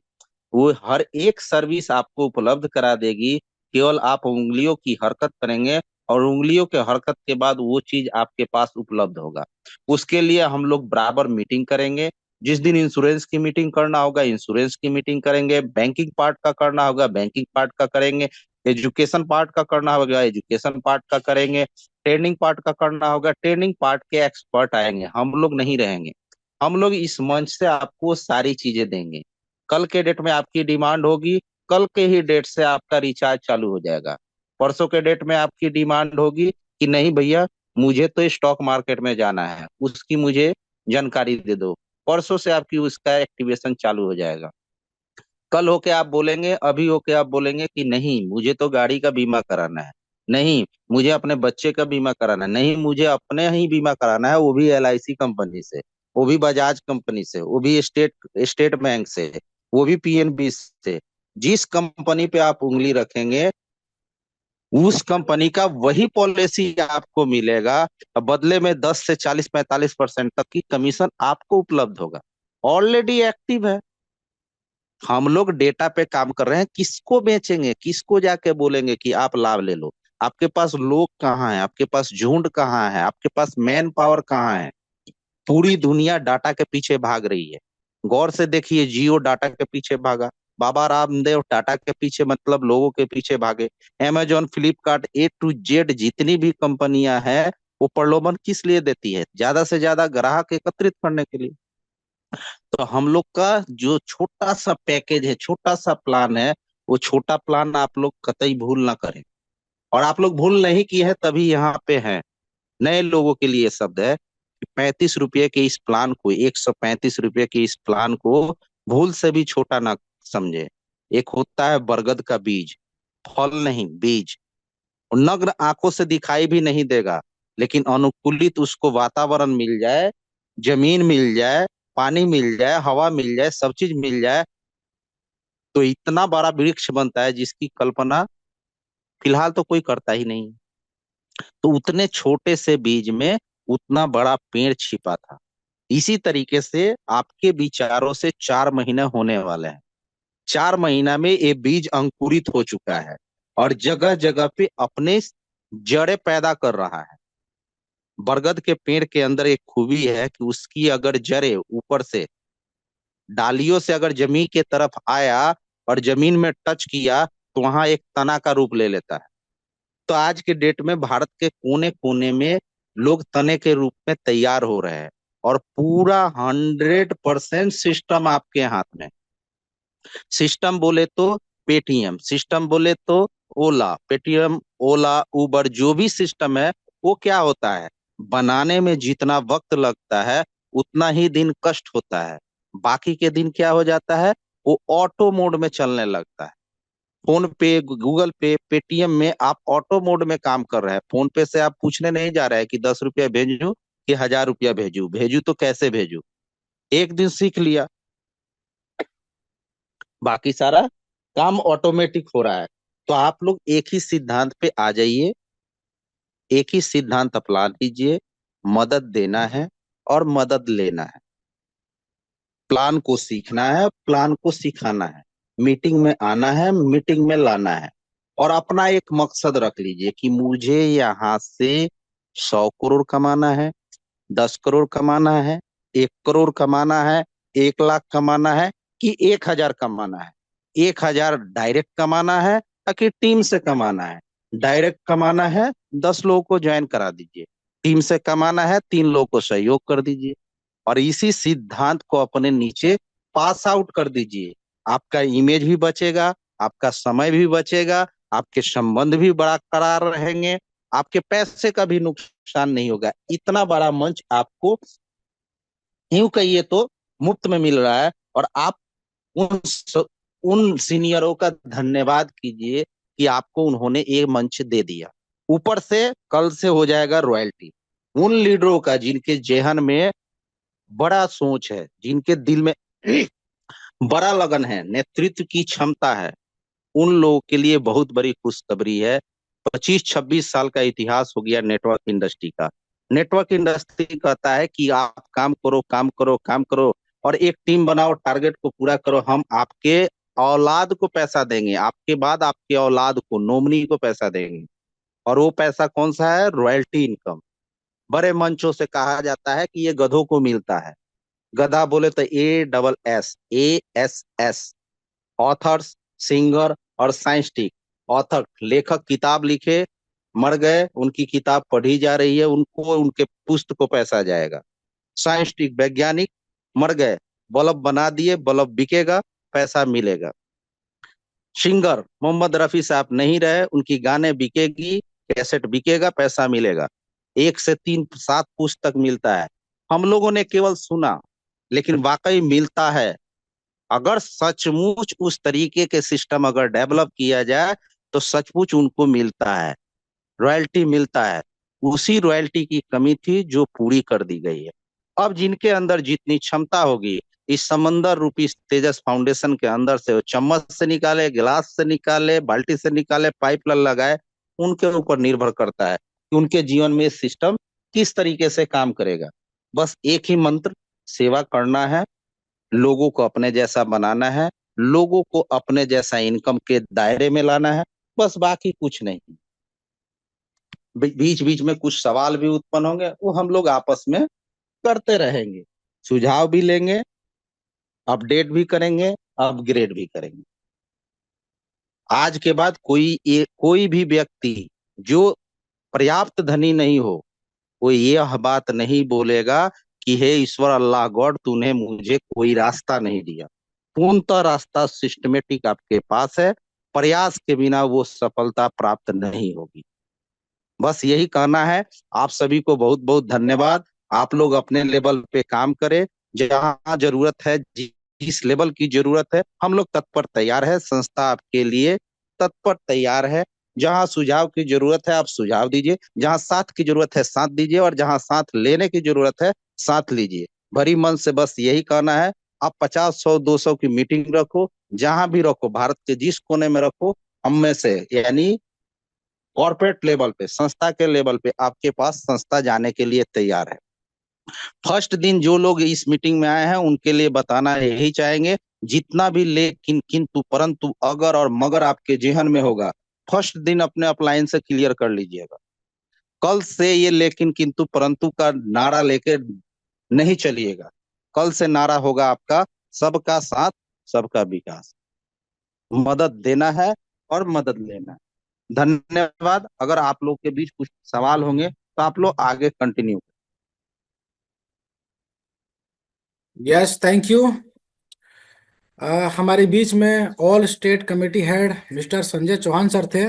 वो हर एक सर्विस आपको उपलब्ध करा देगी, केवल आप उंगलियों की हरकत करेंगे और उंगलियों के हरकत के बाद वो चीज आपके पास उपलब्ध होगा। उसके लिए हम लोग बराबर मीटिंग करेंगे। जिस दिन इंश्योरेंस की मीटिंग करना होगा इंश्योरेंस की मीटिंग करेंगे, बैंकिंग पार्ट का करना होगा बैंकिंग पार्ट का करेंगे, एजुकेशन पार्ट का करना होगा एजुकेशन पार्ट का करेंगे, ट्रेनिंग पार्ट का करना होगा ट्रेनिंग पार्ट के एक्सपर्ट आएंगे, हम लोग नहीं रहेंगे। हम लोग इस मंच से आपको सारी चीजें देंगे। कल के डेट में आपकी डिमांड होगी, कल के ही डेट से आपका रिचार्ज चालू हो जाएगा। परसों के डेट में आपकी डिमांड होगी कि नहीं भैया मुझे तो स्टॉक मार्केट में जाना है, उसकी मुझे जानकारी दे दो, परसों से आपकी उसका एक्टिवेशन चालू हो जाएगा। कल होके आप बोलेंगे, अभी होके आप बोलेंगे कि नहीं मुझे तो गाड़ी का बीमा कराना है, नहीं मुझे अपने बच्चे का बीमा कराना है, नहीं मुझे अपने ही बीमा कराना है, वो भी एलआईसी कंपनी से, वो भी बजाज कंपनी से, वो भी स्टेट स्टेट बैंक से, वो भी पीएनबी से। जिस कंपनी पे आप उंगली रखेंगे उस कंपनी का वही पॉलिसी आपको मिलेगा, बदले में 10 से 40-45% तक की कमीशन आपको उपलब्ध होगा। ऑलरेडी एक्टिव है, हम लोग डेटा पे काम कर रहे हैं। किसको बेचेंगे, किसको जाके बोलेंगे कि आप लाभ ले लो? आपके पास लोग कहाँ है, आपके पास झुंड कहाँ है, आपके पास मैन पावर कहाँ है? पूरी दुनिया डाटा के पीछे भाग रही है। गौर से देखिए, जियो डाटा के पीछे भागा, बाबा रामदेव टाटा के पीछे मतलब लोगों के पीछे भागे, Amazon Flipkart A to Z जितनी भी कंपनियां हैं वो प्रलोभन किस लिए देती है? ज्यादा से ज्यादा ग्राहक एकत्रित करने के लिए। तो हम लोग का जो छोटा सा पैकेज है, छोटा सा प्लान है, वो छोटा प्लान आप लोग कतई भूल ना करें। और आप लोग भूल नहीं किए हैं तभी यहाँ पे हैं। नए लोगों के लिए शब्द है कि 35 रुपये के इस प्लान को, 135 रुपये के इस प्लान को भूल से भी छोटा ना समझे। एक होता है बरगद का बीज, फल नहीं बीज, नग्न आंखों से दिखाई भी नहीं देगा, लेकिन अनुकूलित उसको वातावरण मिल जाए, जमीन मिल जाए, पानी मिल जाए, हवा मिल जाए, सब चीज मिल जाए, तो इतना बड़ा वृक्ष बनता है जिसकी कल्पना फिलहाल तो कोई करता ही नहीं। तो उतने छोटे से बीज में उतना बड़ा पेड़ छिपा था। इसी तरीके से आपके विचारों से 4 महीने होने वाले हैं। 4 महीना में ये बीज अंकुरित हो चुका है और जगह जगह पे अपने जड़ें पैदा कर रहा है। बरगद के पेड़ के अंदर एक खूबी है कि उसकी अगर जड़ें ऊपर से, डालियों से अगर जमीन के तरफ आया और जमीन में टच किया तो वहां एक तना का रूप ले लेता है। तो आज के डेट में भारत के कोने कोने में लोग तने के रूप में तैयार हो रहे हैं और पूरा 100% सिस्टम आपके हाथ में। सिस्टम बोले तो पेटीएम, सिस्टम बोले तो ओला, पेटीएम, ओला, उबर, जो भी सिस्टम है वो क्या होता है, बनाने में जितना वक्त लगता है उतना ही दिन कष्ट होता है। बाकी के दिन क्या हो जाता है, वो ऑटो मोड में चलने लगता है। फोन पे, गूगल पे, पेटीएम में आप ऑटो मोड में काम कर रहे हैं। फोन पे से आप पूछने नहीं जा रहे हैं कि 10 रुपया भेजू कि 1000 रुपया भेजू, भेजू तो कैसे भेजू। एक दिन सीख लिया, बाकी सारा काम ऑटोमेटिक हो रहा है। तो आप लोग एक ही सिद्धांत पे आ जाइए, एक ही सिद्धांत अपना लीजिए। मदद देना है और मदद लेना है। प्लान को सीखना है, प्लान को सिखाना है। मीटिंग में आना है, मीटिंग में लाना है। और अपना एक मकसद रख लीजिए कि मुझे यहाँ से 100 करोड़ कमाना है, 10 करोड़ कमाना है, 1 करोड़ कमाना है, 1 लाख कमाना है, कि 1000 कमाना है। 1000 डायरेक्ट कमाना है ताकि टीम से कमाना है। डायरेक्ट कमाना है, 10 लोगों को ज्वाइन करा दीजिए। टीम से कमाना है, 3 लोगों को सहयोग कर दीजिए। और इसी सिद्धांत को अपने नीचे पास आउट कर दीजिए। आपका इमेज भी बचेगा, आपका समय भी बचेगा, आपके संबंध भी बरकरार रहेंगे, आपके पैसे का भी नुकसान नहीं होगा। इतना बड़ा मंच आपको यूं कहिए तो मुफ्त में मिल रहा है। और आप उन उन सीनियरों का धन्यवाद कीजिए कि आपको उन्होंने ये मंच दे दिया। ऊपर से कल से हो जाएगा रॉयल्टी। उन लीडरों का जिनके जेहन में बड़ा सोच है, जिनके दिल में बड़ा लगन है, नेतृत्व की क्षमता है, उन लोगों के लिए बहुत बड़ी खुशखबरी है। 25-26 साल का इतिहास हो गया नेटवर्क इंडस्ट्री का। नेटवर्क इंडस्ट्री कहता है कि आप काम करो, काम करो, काम करो, और एक टीम बनाओ, टारगेट को पूरा करो। हम आपके औलाद को पैसा देंगे, आपके बाद आपके औलाद को, नॉमिनी को पैसा देंगे। और वो पैसा कौन सा है, रॉयल्टी इनकम। बड़े मंचों से कहा जाता है कि ये गधों को मिलता है। गधा बोले तो ASS, ऑथर्स, सिंगर और साइंटिस्ट। ऑथर लेखक लेखक लिखे, मर गए, उनकी किताब पढ़ी जा रही है, उनको उनके पुस्तक को पैसा जाएगा। साइंटिस्ट वैज्ञानिक मर गए, बल्ब बना दिए, बल्ब बिकेगा, पैसा मिलेगा। सिंगर मोहम्मद रफी साहब नहीं रहे, उनकी गाने बिकेगी, कैसेट बिकेगा, पैसा मिलेगा। 1 से 3 7 पुस्तक मिलता है। हम लोगों ने केवल सुना, लेकिन वाकई मिलता है। अगर सचमुच उस तरीके के सिस्टम अगर डेवलप किया जाए तो सचमुच उनको मिलता है, रॉयल्टी मिलता है। उसी रॉयल्टी की कमी थी जो पूरी कर दी गई है। अब जिनके अंदर जितनी क्षमता होगी, इस समंदर रूपी तेजस फाउंडेशन के अंदर से, वो चम्मच से निकाले, गिलास से निकाले, बाल्टी से निकाले, पाइप लगाए, उनके ऊपर निर्भर करता है कि उनके जीवन में सिस्टम किस तरीके से काम करेगा। बस एक ही मंत्र, सेवा करना है, लोगों को अपने जैसा बनाना है, लोगों को अपने जैसा इनकम के दायरे में लाना है, बस बाकी कुछ नहीं। बीच बीच में कुछ सवाल भी उत्पन्न होंगे, वो हम लोग आपस में करते रहेंगे, सुझाव भी लेंगे, अपडेट भी करेंगे, अपग्रेड भी करेंगे। आज के बाद कोई भी व्यक्ति जो पर्याप्त धनी नहीं हो, वो यह बात नहीं बोलेगा कि हे ईश्वर अल्लाह गॉड, तूने मुझे कोई रास्ता नहीं दिया। पूर्णतः रास्ता सिस्टमेटिक आपके पास है, प्रयास के बिना वो सफलता प्राप्त नहीं होगी। बस यही कहना है। आप सभी को बहुत बहुत धन्यवाद। आप लोग अपने लेवल पे काम करें, जहां जरूरत है, जिस लेवल की जरूरत है, हम लोग तत्पर तैयार है। संस्था आपके लिए तत्पर तैयार है। जहां सुझाव की जरूरत है आप सुझाव दीजिए, जहां साथ की जरूरत है साथ दीजिए, और जहां साथ लेने की जरूरत है साथ लीजिए। भरी मन से बस यही कहना है। आप 50, 100, 200 की मीटिंग रखो, जहां भी रखो, भारत के जिस कोने में रखो, हम में से यानी कॉर्पोरेट लेवल पे, संस्था के लेवल पे आपके पास संस्था जाने के लिए तैयार है। फर्स्ट दिन जो लोग इस मीटिंग में आए हैं उनके लिए बताना यही चाहेंगे, जितना भी लेकिन किंतु परंतु अगर और मगर आपके जेहन में होगा, फर्स्ट दिन अपने अपलाइन से क्लियर कर लीजिएगा। कल से ये लेकिन किंतु परंतु का नारा लेके नहीं चलिएगा। कल से नारा होगा आपका सबका साथ सबका विकास। मदद देना है और मदद लेना है। धन्यवाद। अगर आप लोग के बीच कुछ सवाल होंगे तो आप लोग आगे कंटिन्यू। Yes, thank you. हमारे बीच में all state committee head mister Sanjay Chauhan sir थे,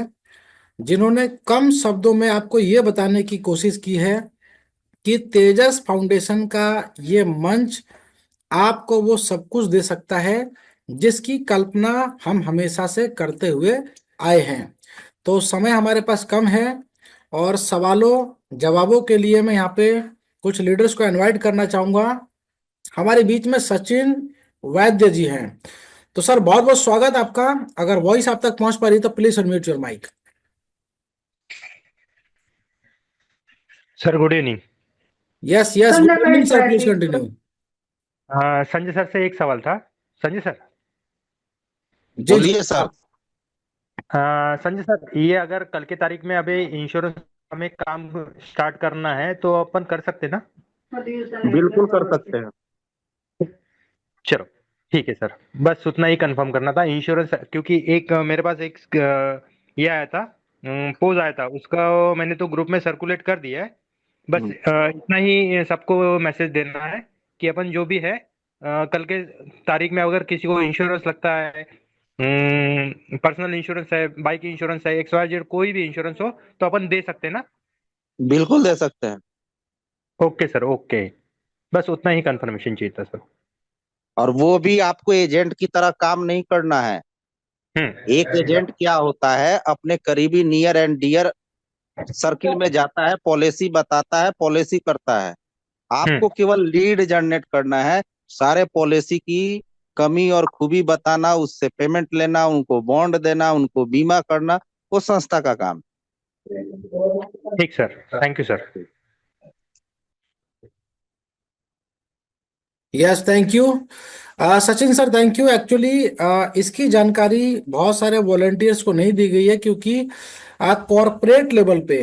जिन्होंने कम शब्दों में आपको ये बताने की कोशिश की है कि तेजस फाउंडेशन का ये मंच आपको वो सब कुछ दे सकता है जिसकी कल्पना हम हमेशा से करते हुए आए हैं। तो समय हमारे पास कम है, और सवालों जवाबों के लिए मैं यहाँ पे कुछ लीडर्स को इनवाइट करना चाहूँगा। हमारे बीच में सचिन वैद्य जी हैं। तो सर, बहुत बहुत स्वागत आपका। अगर वॉइस आप तक पहुंच पा रही तो please unmute your mic. Sir good evening. Yes yes, good evening sir, please continue. Sanjay sir से एक सवाल था। संजय सर। जी जी। बोलिए सर। संजय सर, ये अगर कल की तारीख में अभी इंश्योरेंस हमें काम स्टार्ट करना है तो अपन कर सकते ना? बिल्कुल कर सकते हैं। चलो ठीक है सर, बस उतना ही कंफर्म करना था। इंश्योरेंस क्योंकि एक मेरे पास एक ये आया था, पोज आया था, उसका मैंने तो ग्रुप में सर्कुलेट कर दिया है। बस इतना ही सबको मैसेज देना है कि अपन जो भी है कल के तारीख में अगर किसी को इंश्योरेंस लगता है, पर्सनल इंश्योरेंस है, बाइक इंश्योरेंस है, XYZ कोई भी इंश्योरेंस हो तो अपन दे सकते हैं ना? बिल्कुल दे सकते हैं। Okay sir, okay. बस उतना ही कंफर्मेशन चाहिए था सर। और वो भी आपको एजेंट की तरह काम नहीं करना है। एक एजेंट क्या होता है, अपने करीबी नियर एंड डियर सर्किल में जाता है, पॉलिसी बताता है, पॉलिसी करता है। आपको केवल लीड जनरेट करना है, सारे पॉलिसी की कमी और खूबी बताना, उससे पेमेंट लेना, उनको बॉन्ड देना, उनको बीमा करना, वो संस्था का काम। ठीक sir, thank you sir. Yes, thank you Sachin sir, thank you. Actually इसकी जानकारी बहुत सारे वॉलंटियर्स को नहीं दी गई है, क्योंकि कॉरपोरेट लेवल पे